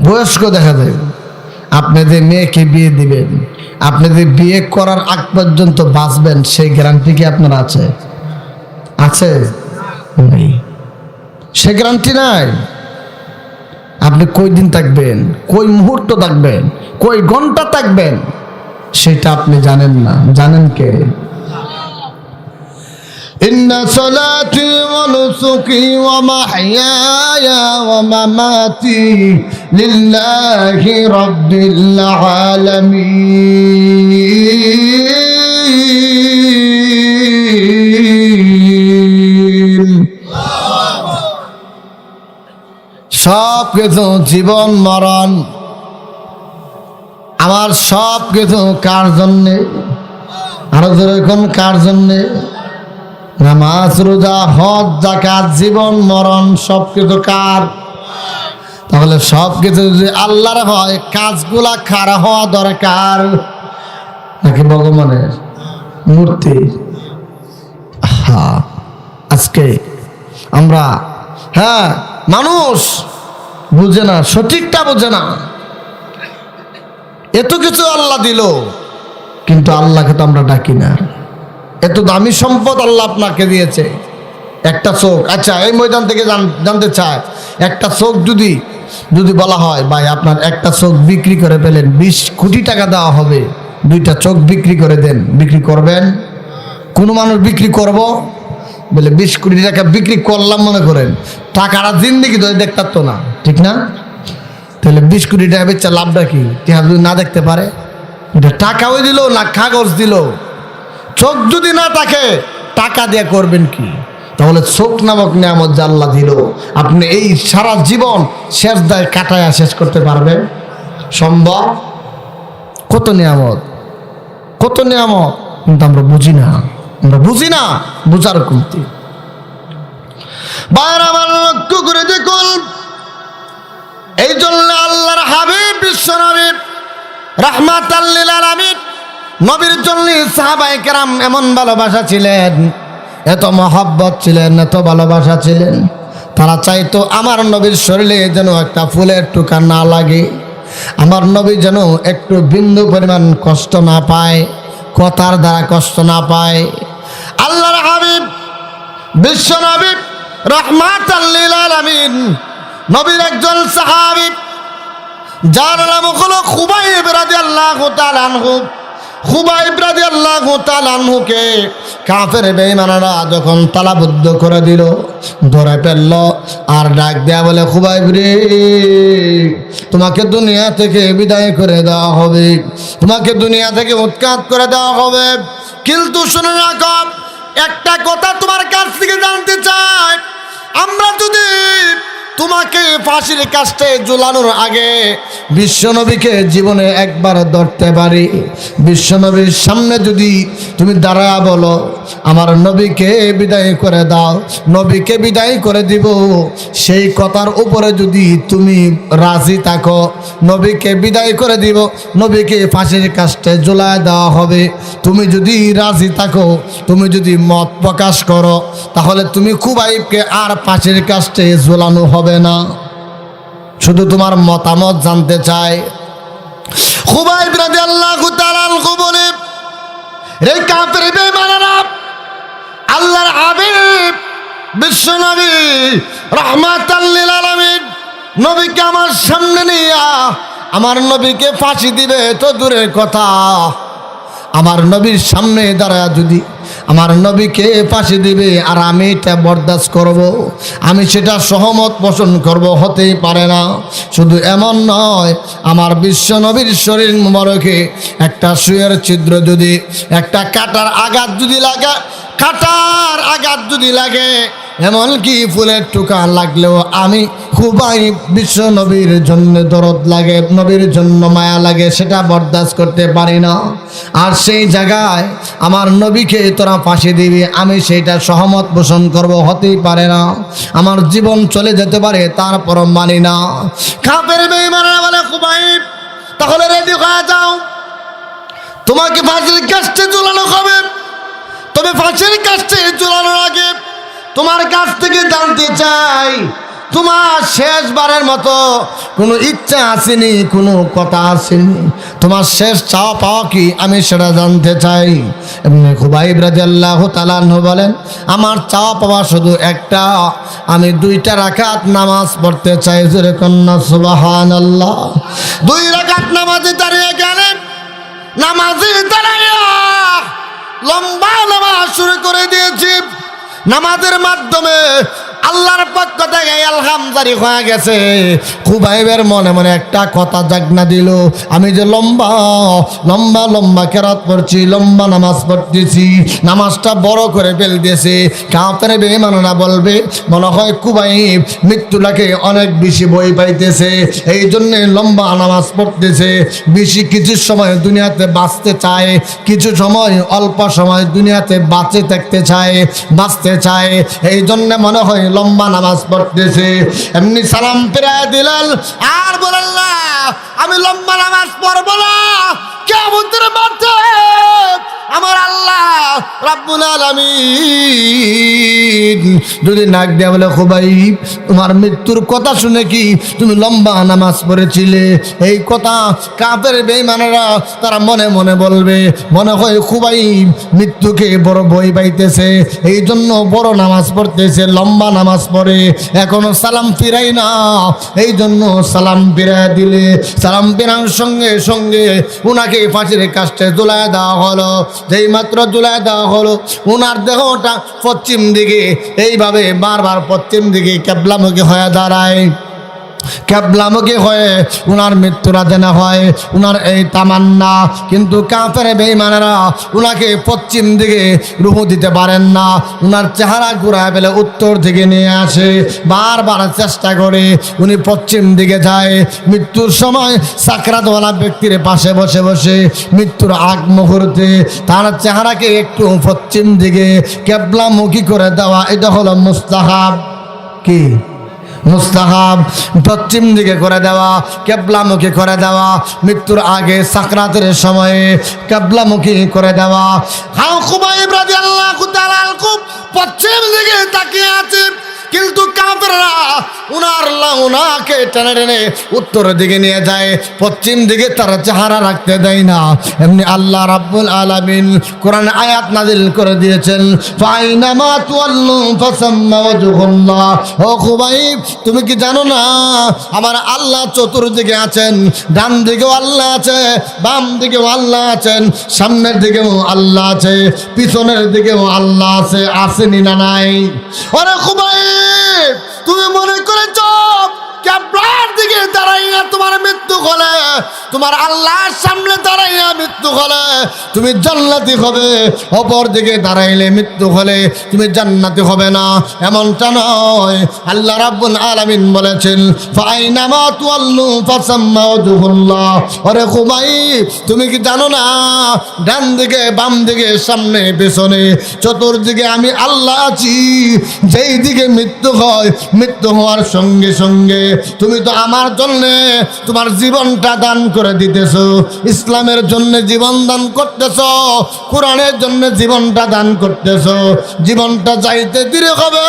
বয়স্ক দেখা যাইব। আপনি যে মেয়েকে বিয়ে দিবেন, আপনি যে বিয়ে করার আগ পর্যন্ত বাঁচবেন সেই গ্যারান্টি কি আপনার আছে? আছে? সে গ্যারান্টি নাই। আপনি কই দিন থাকবেন, কই মুহূর্ত থাকবেন, কই ঘন্টা থাকবেন সেটা আপনি জানেন না। জানেন কে? ইন্না সালাতি ওয়া নুসুকি ওয়া মাহইয়ায়া ওয়া মামাতি লিল্লাহি রাব্বিল আলামিন। সব কিছু জীবন মরণ আমার সব কিছু কার জন্যে? আরো যেরকম কার জন্যে? নামাজ রোজা হজ যাকাত জীবন মরণ সব কিছু কার? তাহলে সব কিছু যদি আল্লাহর হয় কাজগুলা খাড়া হওয়া দরকার নাকি ভগবানের মূর্তি? হ্যাঁ, আজকে আমরা মানুষ বুঝে না, সঠিকটা বোঝে না। এত কিছু আল্লাহ দিল কিন্তু আল্লাহকে তো আমরা ডাকি না। এত দামি সম্পদ আল্লাহ আপনাকে দিয়েছে, একটা চোখ। আচ্ছা, এই ময়দান থেকে জানতে চায়, একটা চোখ যদি বলা হয় ভাই আপনার একটা চোখ বিক্রি করে পেলেন, 20 কোটি টাকা দেওয়া হবে, দুইটা চোখ বিক্রি করে দেন, বিক্রি করবেন? কোনো মানুষ বিক্রি করব বলে 20 কোটি টাকা বিক্রি করলাম মনে করেন, টাকাটা জিন্দিগি ধরে দেখতাম তো না, ঠিক না? তাহলে 20 কোটি টাকা বেচা লাভটা কি? যদি না দেখতে পারে, এটা টাকাও দিল না কাগজ দিল। চোখ যদি না থাকে টাকা দিয়ে করবেন কি? তাহলে চোখ নামক নিয়ামত যে আল্লাহ দিল, আপনি এই সারা জীবন শেষ দায় কাটায়া শেষ করতে পারবেন? সম্ভব? কত নিয়ামত, কত নিয়ামত, কিন্তু আমরা বুঝি না, বুঝার কমতি। বাইরে আমার লক্ষ্য করে দেখুন, এই জন্য আল্লাহর হাবিব বিশ্ব নবী রাহমাতাল লিল আলামিন নবীর জন্য সাহাবায়ে কেরাম এমন ভালোবাসা ছিলেন, এত মহব্বত ছিলেন, এত ভালোবাসা ছিলেন, তারা চাইতো আমার নবীর শরীরে যেন একটা ফুলের টুকা না লাগে, আমার নবী যেন একটু বিন্দু পরিমাণ কষ্ট না পায়, কথার দ্বারা কষ্ট না পায়। আল্লাহর হাবিব বিশ্ব নবী রাহমাতাল লিল আলামিন নবীর একজন সাহাবী যার নাম হলো খুবাইব রাদিয়াল্লাহু তাআলা আনহু। খুবাইব রাদিয়াল্লাহু তাআলা আনহুকে কাফের বেঈমানরা যখন তালাবদ্ধ করে দিল, ধরে ফেলল, আর ডাক দেয়া বলে, খুবাইব রে, তোমাকে দুনিয়া থেকে বিদায় করে দেওয়া হবে, তোমাকে দুনিয়া থেকে উৎখাত করে দেওয়া হবে। কিন্তু শুনে রাখো, একটা কথা তোমার কাছ থেকে জানতে চাই, আমরা যদি তোমাকে ফাঁসির কাস্টে ঝুলানোর আগে বিশ্বনবীকে জীবনে একবার ধরতে পারি, বিশ্বনবীর সামনে যদি তুমি দাঁড়া বলো আমার নবীকে বিদায় করে দাও, নবীকে বিদায় করে দিব, সেই কথার উপরে যদি তুমি রাজি থাকো, নবীকে বিদায় করে দিব, নবীকে ফাঁসির কাস্টে ঝুলায় দেওয়া হবে, তুমি যদি রাজি থাকো, তুমি যদি মত প্রকাশ করো, তাহলে তুমি খুবাইবকে আর ফাঁসির কাস্টে ঝুলানো হবে না। শুধু তোমার মতামত জানতে চাই। খুবাইব রাদিয়াল্লাহু তাআলা আনহু বলে, রে কাফের বেঈমানরা, আল্লাহর হাবিব বিশ্ব নবী রাহমাতাল লিল আলামিন নবীকে আমার সামনে নিয়ে আমার নবীকে ফাঁসি দিবে তো দূরের কথা, আমার নবীর সামনে দাঁড়ায় যদি আমার নবীকে ফাঁসি দিবে আর আমি এটা বরদাস্ত করব, আমি সেটা সহমত পোষণ করব? হতেই পারে না। শুধু এমন নয়, আমার বিশ্ব নবীর শরীর মুবারকে একটা সুয়ের ছিদ্র যদি, একটা কাটার আঘাত যদি লাগে, কাটার আঘাত যদি লাগে, এমনকি ফুলের টুকা লাগলেও আমি খুবই বিশ্ব নবীর জন্য দরদ লাগে, নবীর জন্য মায়া লাগে, সেটা বরদাস্ত করতে পারি না। আর সেই জায়গায় আমার নবীকে তোরা ফাঁসি দিবি, আমি সেইটা সহমত পোষণ করব? হতেই পারে না। আমার জীবন চলে যেতে পারে, তারপর মানি না। কাফের বেঈমানরা বলে, খুবাইব তাহলে রেডি হয়ে যাও, তোমাকে ফাঁসির কাস্টে ঝুলানো হবে। তবে ফাঁসির কাস্টে ঝুলানোর আগে তোমার কাছ থেকে জানতে চাই, তোমার শেষবারের মতো কোনো ইচ্ছা আসেনি, কোনো কথা আসেনি, তোমার শেষ চাওয়া পাওয়া কি, আমি সেটা জানতে চাই। এমনি খুবাইব রাদিয়াল্লাহু তাআলা আনহু বলেন, আমার চাওয়া পাওয়া শুধু একটা, আমি 2 রাকাত নামাজ পড়তে চাই। জোরে কন্যা সুবহানাল্লাহ। 2 রাকাত নামাজে দাঁড়িয়ে গেলেন, নামাজে দাঁড়াইয়া লম্বা নামাজ শুরু করে দিয়েছি। নামাজের মাধ্যমে আল্লাহর পক্ষ থেকে ইলহাম জারি হয়ে গেছে। খুবাইবের মনে মনে একটা কথা জাগনা দিল, আমি যে লম্বা লম্বা লম্বা কেরাত পড়ছি, লম্বা নামাজ পড়তেছি, নামাজটা বড় করে ফেল দিয়েছে। কাফের বেঈমানরা বলবে, মনে হয় খুবাইব মৃত্যুটাকে অনেক বেশি ভয় পাইতেছে, এই জন্যে লম্বা নামাজ পড়তেছে। বেশি কিছু সময় দুনিয়াতে বাঁচতে চায়, কিছু সময় অল্প সময় দুনিয়াতে বাঁচে থাকতে চায়, বাঁচতে চায়, এই জন্য মনে হয় লম্বা নামাজ পড়তেছে। এমনি সালাম ফিরায় দিলেন, আর বলেন না আমি লম্বা নামাজ পড়বো না, কিয়ামতের মাঠে আমার আল্লাহ রাব্বুল আলামিন যদি নাক দেয়া বলে, খুবাইব তোমার মৃত্যুর কথা শুনে কি তুমি লম্বা নামাজ পড়েছিলে? এই কথা কাফের বেঈমানেরা তারা মনে মনে বলবে, মনে হয় খুবাইব মৃত্যুকে বড় ভয় পাইতেছে, এই জন্য বড় নামাজ পড়তেছে, লম্বা নামাজ পড়ে, এখনো সালাম ফিরাই না, এই জন্য সালাম ফিরাই দিলে। সালাম ফিরানোর সঙ্গে সঙ্গে উনাকে ফাঁসির কাস্টে ঝুলায় দেওয়া হলো। যেই মাত্র ঝুলায় দেওয়া হলো, উনার দেহটা পশ্চিম দিকে এইভাবে বারবার পশ্চিম দিকে কেবলামুখী হয়ে দাঁড়ায়। কেবলামুখী হয়ে উনার মৃত্যুরা যেন হয়, উনার এই তামান্না। কিন্তু কাফের বেঈমানেরা উনাকে পশ্চিম দিকে রুহু দিতে পারেন না, উনার চেহারা ঘুরায় ফেলে উত্তর দিকে নিয়ে আসে, বারবার চেষ্টা করে উনি পশ্চিম দিকে যায়। মৃত্যুর সময় সাকরাতওয়ালা ব্যক্তির পাশে বসে বসে মৃত্যুর আগ মুহূর্তে তার চেহারাকে একটু পশ্চিম দিকে কেবলামুখী করে দেওয়া, এটা হলো মুস্তাহাব। কি মুস্তাহাব? পশ্চিম দিকে করে দেওয়া, কেবলামুখী করে দেওয়া, মৃত্যুর আগে সাকরাতের সময়ে কেবলামুখী করে দেওয়া। খুবাইব রাদিয়াল্লাহু তাআলা পশ্চিম দিকে তাকিয়ে আছে, কিন্তু কাফেররা উনাকে টেনে টেনে উত্তরের দিকে নিয়ে যায়, পশ্চিম দিকে তারা চেহারা রাখতে দেয় না। এমনি আল্লাহ রাব্বুল আলামিন কোরআন আয়াত নাজিল করে দিয়েছেন, ফাইনামা তুওয়াল্লু ফাসাম্মা ওয়াজহুল্লাহ। ও খুবাইব তুমি কি জানো না আমার আল্লাহ চতুর্দিকে আছেন? ডান দিকেও আল্লাহ আছে, বাম দিকেও আল্লাহ আছেন, সামনের দিকেও আল্লাহ আছে, পিছনের দিকেও আল্লাহ আছে। আসেনি না নাই? ওরে খুবাইব তুমি মনে করেছ কেবলার দিকে দাঁড়াইয়া তোমার মৃত্যু হলে, তোমার আল্লাহর সামনে দাঁড়াইয়া মৃত্যু হলে তুমি জান্নাতি হবে, অপর দিকে দাঁড়াইলে মৃত্যু হলে তুমি জান্নাতি হবে না, এমনটা নয়। আল্লাহ রাব্বুল আলামিন বলেছেন, ফাইনামা তুওয়াল্লু ফাসাম্মা ওয়াজহুল্লাহ। ওরে খুবাইব তুমি কি জানো না ডান দিকে বাম দিকে সামনে পেছনে চতুর্দিকে আমি আল্লাহ আছি। যেই দিকে মৃত্যু হয়, মৃত্যু হওয়ার সঙ্গে সঙ্গে তুমি তো আমার জন্য তোমার জীবনটা দান করে দিতেছো, ইসলামের জন্য জীবন দান করতেছো, কোরআনের জন্য জীবনটা দান করতেছো। জীবনটা যাইতে দেরি হবে,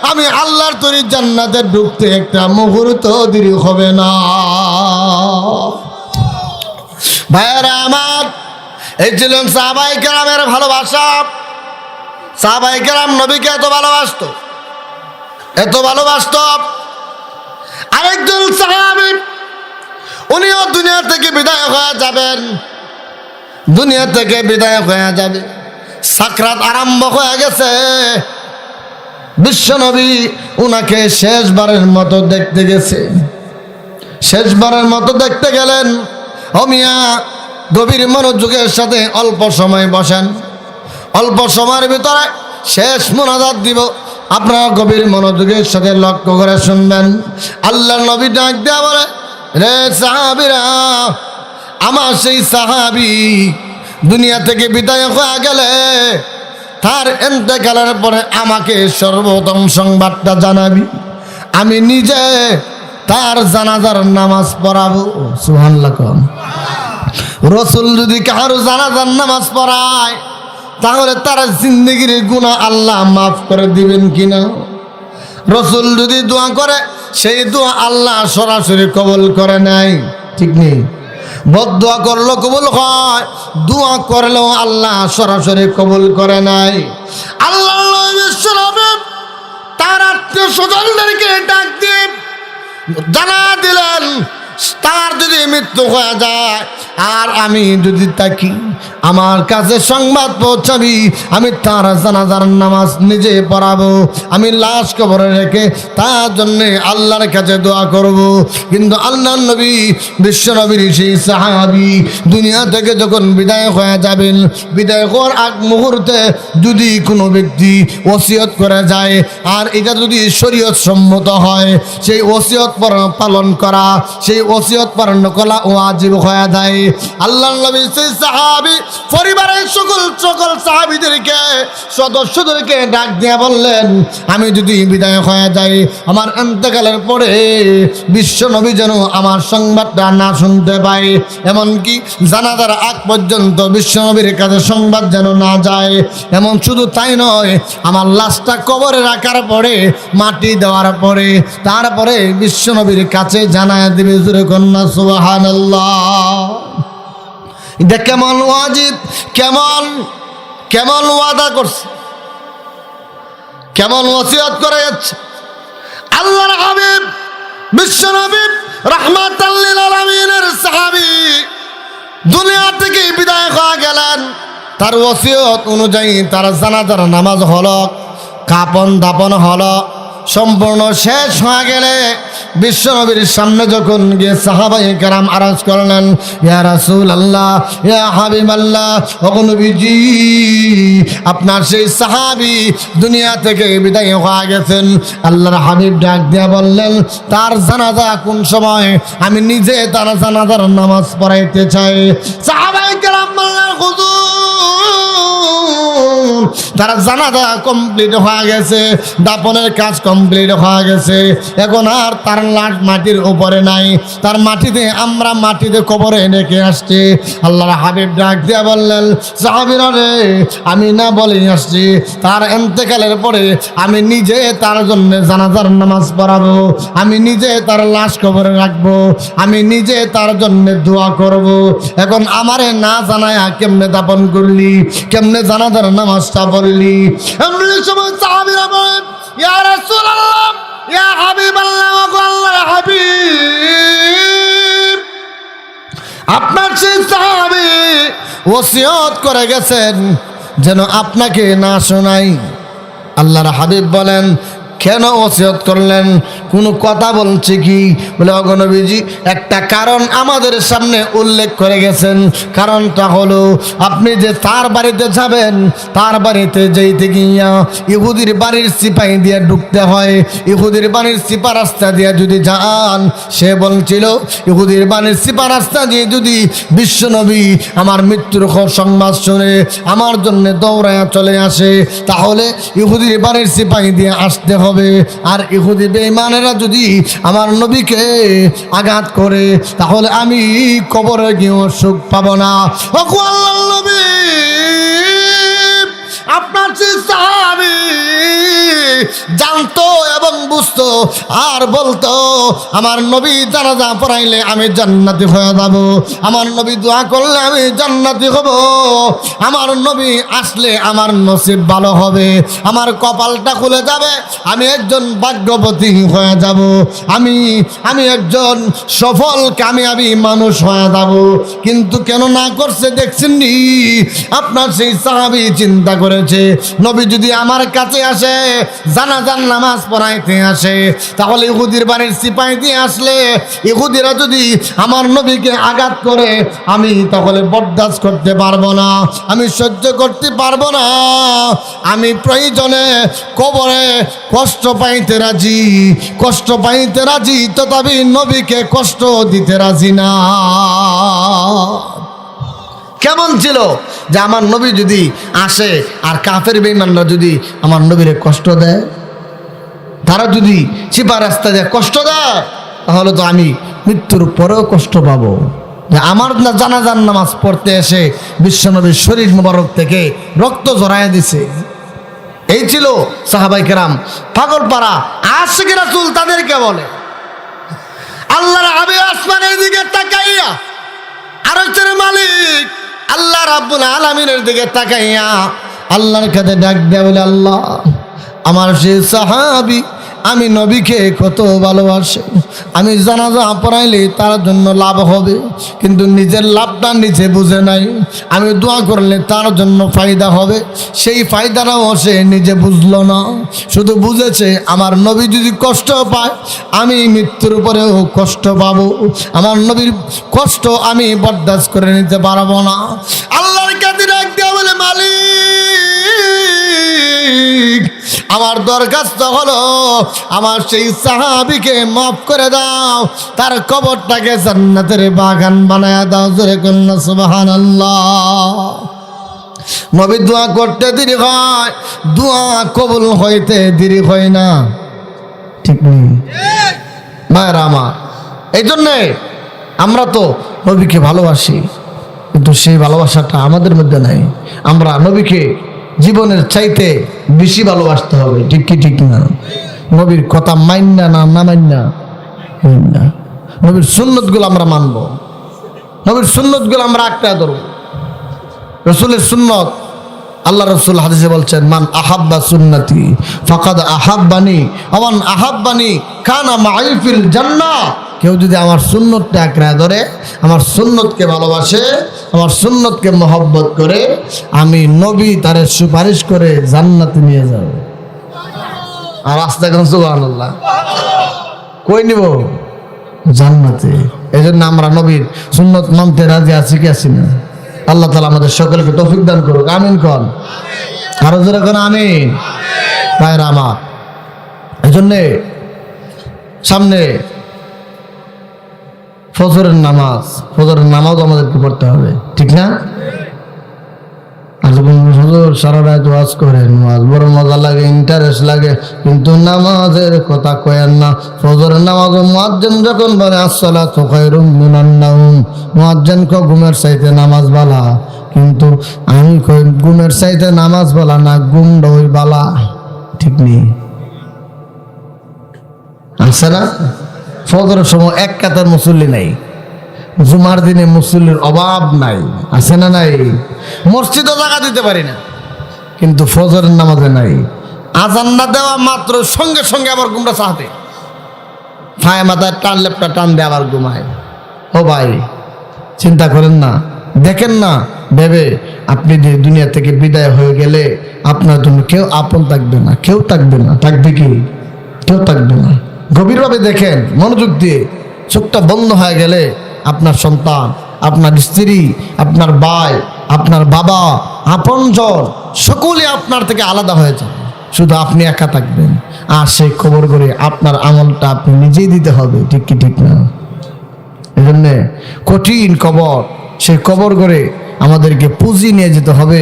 আমি আল্লাহর তৈরি জান্নাতে ঢুকতে একটা মুহূর্ত দেরি হবে না। ভাইয়েরা আমার, এই ছিলেন সাহাবায়ে কেরামের ভালোবাসা। সাহাবায়ে কেরাম নবীকে এত ভালোবাসতো, এত ভালোবাসতো। আরেকজন সাহাবী উনিও দুনিয়া থেকে বিদায় হয়ে যাবেন, দুনিয়া থেকে বিদায় হয়ে যাবে। সাকরাত আরম্ভ হয়ে গেছে। বিশ্বনবী উনাকে শেষবারের মতো দেখতে গেছে। শেষবারের মতো দেখতে গেলেন। ও মিয়া, গভীর মনোযোগের সাথে অল্প সময় বসেন। অল্প সময়ের ভিতরে শেষ মোনাজাত দিব, আপনারা গভীর মনোযোগের সাথে লক্ষ্য করে শুনবেন। আল্লাহর নবী ডাক দেয়া বলে, রে সাহাবীরা, আমার সেই সাহাবী দুনিয়া থেকে বিদায় হয়ে গেলে তার ইন্তেকালের পরে আমাকে সর্বপ্রথম সংবাদটা জানাবি। আমি নিজে তার জানাজার নামাজ পড়াবো। সুবহানাল্লাহ। রাসূল যদি কারো জানাজার নামাজ পড়ায় তাহলে তার জিন্দেগির গুনাহ আল্লাহ মাফ করে দিবেন কিনা? রাসূল যদি দোয়া করে সেই দোয়া আল্লাহ সরাসরি কবুল করে নেয়, ঠিক নেই? বদদোয়া করলেও কবুল হয়, দোয়া করলেও আল্লাহ সরাসরি কবুল করে নাই। আল্লাহ তার আত্মীয় স্বজনদেরকে ডাক দিয়ে জানা দিলেন, তার যদি মৃত্যু হয়ে যায় আর আমি যদি তাকি আমার কাছে সংবাদ পৌঁছাবি, আমি তার জানাজার নামাজ নিজে পড়াবো। আমি লাশ কবরে রেখে তার জন্যে আল্লাহর কাছে দোয়া করব। কিন্তু আল্লাহর নবী, বিশ্ব নবীর সেই সাহাবী দুনিয়া থেকে যখন বিদায় হয়ে যাবেন, বিদায় হওয়ার আগ মুহূর্তে যদি কোনো ব্যক্তি ওসিয়ত করে যায় আর এটা যদি শরীয়ত সম্মত হয়, সেই ওসিয়ত পালন করা, সেই ওসিয়ত পালন করা ওয়াজিব হয়ে যায়। আল্লাহর নবী সেই সাহাবী পরিবারের সকল সাহাবীদেরকে, সদস্যদেরকে ডাক দিয়ে বললেন, আমি যদি বিদায় হয়ে যাই, আমার ইন্তেকালের পরে বিশ্ব নবী যেন আমার সংবাদটা না শুনতে পায়, এমনকি জানাজার আগ পর্যন্ত বিশ্ব নবীর কাছে সংবাদ যেন না যায়। এমন শুধু তাই নয়, আমার লাশটা কবরে রাখার পরে, মাটি দেওয়ার পরে, তারপরে বিশ্ব নবীর কাছে জানায় দিবে। জোরে কন্যা সুবহানাল্লাহ। এটা কেমন ওয়াজিব, কেমন ওয়াদা করছে, কেমন ওসিয়ত করে যাচ্ছে। আল্লাহর হাবিব বিশ্ব নবী রাহমাতাল লিল আলামিনের সাহাবী দুনিয়া থেকে বিদায় হয়ে গেলেন। তার ওসিয়ত অনুযায়ী তার জানাজার নামাজ হলো, কাফন দাফন হলো, সম্পূর্ণ শেষ হয়ে গেলে বিশ্ব নবীর সামনে যখন গিয়ে সাহাবায়ে কেরাম আরজ করলেন, ইয়া রাসূলুল্লাহ, ইয়া হাবিবাল্লাহ, ওগো নবীজি, আপনার সেই সাহাবী দুনিয়া থেকে বিদায় হয়ে গেছেন। আল্লাহর হাবিব ডাক দিয়ে বললেন, তার জানাজা কোন সময়? আমি নিজে তার জানাজার নামাজ পড়াইতে চাই। সাহাবায়ে কেরাম বললেন, হুজুর, তার জানাজা কমপ্লিট হয়ে গেছে, দাফনের কাজ কমপ্লিট হয়ে গেছে, এখন আর তার লাশ মাটির উপরে নাই, তার আমরা মাটিতে কবরে রেখে আসছি। আল্লাহর হাবিব ডাক দিয়া বললেন, সাহাবীরা রে, আমি না বলে আসছি, তার ইন্তেকালের পরে আমি নিজে তার জন্য জানাজার নামাজ পড়াবো, আমি নিজে তার লাশ কবরে রাখবো, আমি নিজে তার জন্য দোয়া করব। এখন আমারে না জানায়া কেমনে দাফন করলি, কেমনে জানাজার নামাজটা বললি? এমনি সময় সাহাবীরা বলেন, ইয়া রাসূলুল্লাহ, ইয়া হাবিবাল্লাহ, আল্লাহর হাবিব, আপনার সেই সাহাবী ওসিয়ত করে গেছেন যেন আপনাকে না শোনাই। আল্লাহর হাবিব বলেন, কেন ওসিয়ত করলেন? কোনো কথা বলছে কি? বলে, ওগো নবীজি, একটা কারণ আমাদের সামনে উল্লেখ করে গেছেন। কারণটা হলো, আপনি যে তার বাড়িতে যাবেন, তার বাড়িতে যেতে গিয়া ইহুদির বাড়ির সিপাহী দিয়ে ঢুকতে হয়। ইহুদির বাড়ির সিপা রাস্তা দিয়ে যদি যান, সে বলছিল ইহুদির বাড়ির সিপা রাস্তা দিয়ে যদি বিশ্বনবী আমার মৃত্যুর সংবাদ শুনে আমার জন্য দৌড়ায়া চলে আসে, তাহলে ইহুদির বাড়ির সিপাহী দিয়ে আসতে হবে। আর ইহুদি বেঈমানেরা যদি আমার নবীকে আঘাত করে, তাহলে আমি কবরে গিয়েও সুখ পাবো না। ওগো আল্লাহর নবী, আপনার সেই সাহাবী জানতো এবং বুঝতো আর বলতো আমার নবী জানাজা পড়াইলে আমি জান্নাতি হয়ে যাব, আমার নবী দোয়া করলে আমি জান্নাতি হব, আমার নবী আসলে আমার নসিব ভালো হবে, আমার কপালটা খুলে যাবে, আমি একজন ভাগ্যবতী হয়ে যাব, আমি একজন সফল কামিয়াবি মানুষ হয়ে যাব। কিন্তু কেন না করছে দেখছেন নি? আপনার সেই সাহাবী চিন্তা করেছে নবী যদি আমার কাছে আসে, জানাজার নামাজ পড়াইতে আসে, তাহলে ইহুদির বাড়ির সিপাহি দিয়ে আসলে ইহুদিরা যদি আমার নবীকে আঘাত করে আমি তাহলে বরদাস্ত করতে পারবো না, আমি সহ্য করতে পারবো না, আমি প্রয়োজনে কবরে কষ্ট পাইতে রাজি, তথাপি নবীকে কষ্ট দিতে রাজি না। কেমন ছিল যে আমার নবী যদি আসে আর কাফের বেঈমানরা যদি আমার নবীরে কষ্ট দেয়, তারা যদি চিপা রাস্তা দিয়ে কষ্ট দেয়, তাহলে তো আমি মৃত্যুর পরেও কষ্ট পাবো। যে আমার না জানাজার নামাজ পড়তে এসে বিশ্বনবীর শরীর মোবারক থেকে রক্ত ঝরাইয়া দিছে। এই ছিল সাহাবায়ে কেরাম, পাগলপাড়া আশিকে রাসূল তাদেরকে বলে। আল্লাহর হাবিব আসমানের দিকে তাকাইয়া আরশের মালিক আল্লাহ রাব্বুল আলামিনের দিকে তাকাইয়া আল্লাহর কাছে ডাক দেয়া বলে, আল্লাহ আমার সেই সাহাবী আমি নবীকে কত ভালোবাসে, আমি জানাজা পড়াইলে তার জন্য লাভ হবে, কিন্তু নিজের লাভটা নিজে বুঝে নাই, আমি দোয়া করলে তার জন্য ফায়দা হবে, সেই ফায়দাটাও সে নিজে বুঝলো না, শুধু বুঝেছে আমার নবী যদি কষ্ট পায় আমি মৃত্যুর উপরেও কষ্ট পাবো, আমার নবীর কষ্ট আমি বরদাস্ত করে নিতে পারবো না। আল্লাহর কাছে ডাক দেয়া বলে, মালিক আমার দরখাস্ত হলো আমার সেই সাহাবীকে মাফ করে দাও, তার কবরটাকে জান্নাতের বাগান বানায় দাও। জোরে কন্যা সুবহানাল্লাহ। নবী দোয়া করতে দেরি হয়, দোয়া কবুল হইতে দেরি হয় না, ঠিক নেই মায়েরা আমার? এই জন্যে আমরা তো নবীকে ভালোবাসি, কিন্তু সেই ভালোবাসাটা আমাদের মধ্যে নাই। আমরা নবীকে জীবনের চাইতে বেশি ভালোবাসতে হবে, ঠিক কি ঠিক না? নবীর কথা মাইন্না না মাইন্না, নবীর সুন্নতগুলো আমরা মানব, নবীর সুন্নতগুলো আমরা আঁকড়ে ধরব। রসুলের সুন্নত, আল্লাহ রসুল হাদিসে বলছেন, মান আহাব্বা সুন্নতি ফাকাদ আহাব্বানি ওমান আহাব্বানি কানা মাই ফিল জান্নাহ। কেউ যদি আমার সুন্নতটা আঁকড়ে ধরে, আমার সুন্নতকে ভালোবাসে, আমার সুন্নতকে মহব্বত করে, আমি নবী তার সুপারিশ করে জান্নাতে নিয়ে যাব। আর রাস্তা এখন সুবহানাল্লাহ কই নিব? জান্নাতে। এই জন্য আমরা নবীর সুন্নত মানতে রাজি আছি কি আছি না? আল্লাহ তাআলা আমাদের সকলকে তৌফিক দান করুক, আমিন কোন, আরো জোরে কোন আমিন। ভাইরা আমার, এই জন্যে সামনে ফজরের নামাজ আমাদেরকে পড়তে হবে, ঠিক না? সারা রাত ওয়াজ করেন, ওয়াজ বড় মজা লাগে, ইন্টারেস্ট লাগে, কিন্তু নামাজের কথা কয়েন না। ফজরের নামাজ মুয়াজ্জিন যখন বলে আসসালাতু খায়রুম মিনান নাওম, মুয়াজ্জিন কো ঘুমের চাইতে নামাজ বালা, কিন্তু আমি কই ঘুমের চাইতে নামাজ বালা না, ঘুমটা ওই বালা, ঠিক নেই? আছে না? ফজরের সময় এক কাতার মুসল্লি নাই, জুমার দিনে মুসল্লির অভাব নাই, আছে না নাই? মসজিদও জায়গা দিতে পারি না, কিন্তু ফজরের নামাজে নাই। আজান না দেওয়া মাত্র সঙ্গে সঙ্গে আবার ঘুমটা চাহাতে, ফায় মাথায় টান লেপটা টান দিয়ে আবার ঘুমায়। ও ভাই, চিন্তা করেন না, দেখেন না ভেবে আপনি যে দুনিয়া থেকে বিদায় হয়ে গেলে আপনার জন্য কেউ আপন থাকবে না, কেউ থাকবে না, থাকবে কি? কেউ থাকবে না। গভীরভাবে দেখেন, মনোযোগ দিয়ে। চোখটা বন্ধ হয়ে গেলে আপনার সন্তান, আপনার স্ত্রী, আপনার ভাই, আপনার বাবা, আপনজন সকলে আপনার থেকে আলাদা হয়ে যাবে, শুধু আপনি একা থাকবেন। আর সেই কবর করে আপনার আমলটা আপনি নিজেই দিতে হবে, ঠিক কি ঠিক না? এই জন্যে কঠিন কবর, সেই কবর করে আমাদেরকে পুঁজি নিয়ে যেতে হবে,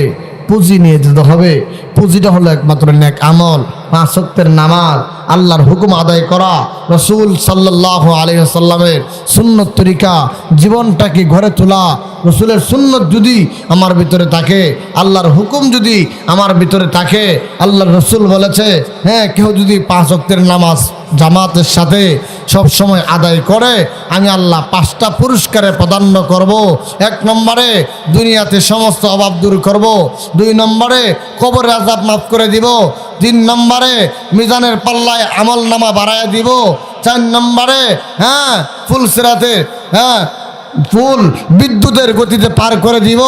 পুঁজি নিয়ে যেতে হবে। পুঁজিটা হলো একমাত্র নেক আমল, 5 ওয়াক্তের নামাজ, আল্লাহর হুকুম আদায় করা, রাসূল সাল্লাল্লাহু আলাইহি ওয়াসাল্লামের সুন্নত তরিকা জীবনটাকে গড়ে তোলা। রাসূলের সুন্নত যদি আমার ভিতরে থাকে, আল্লাহর হুকুম যদি আমার ভিতরে থাকে, আল্লাহর রাসূল বলেছে, হ্যাঁ, কেউ যদি 5 ওয়াক্তের নামাজ জামাতের সাথে সব সময় আদায় করে, আমি আল্লাহ 5টা পুরস্কারে প্রাধান্য করব। 1 নম্বরে দুনিয়াতে সমস্ত অভাব দূর করব, 2 নম্বরে কবরের আযাব মাফ করে দিব, 3 নম্বরে মিজানের পাল্লায় আমল নামা বাড়ায় দিব, 4 নম্বরে ফুল সিরাতে ফুল বিদ্যুতের গতিতে পার করে দিব,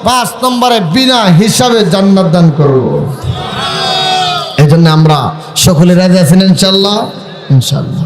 5 নম্বরে বিনা হিসাবে জান্নাত দান করব। এই জন্য আমরা সকলে রাজি আছেন ইনশাআল্লাহ? ইনশাআল্লাহ।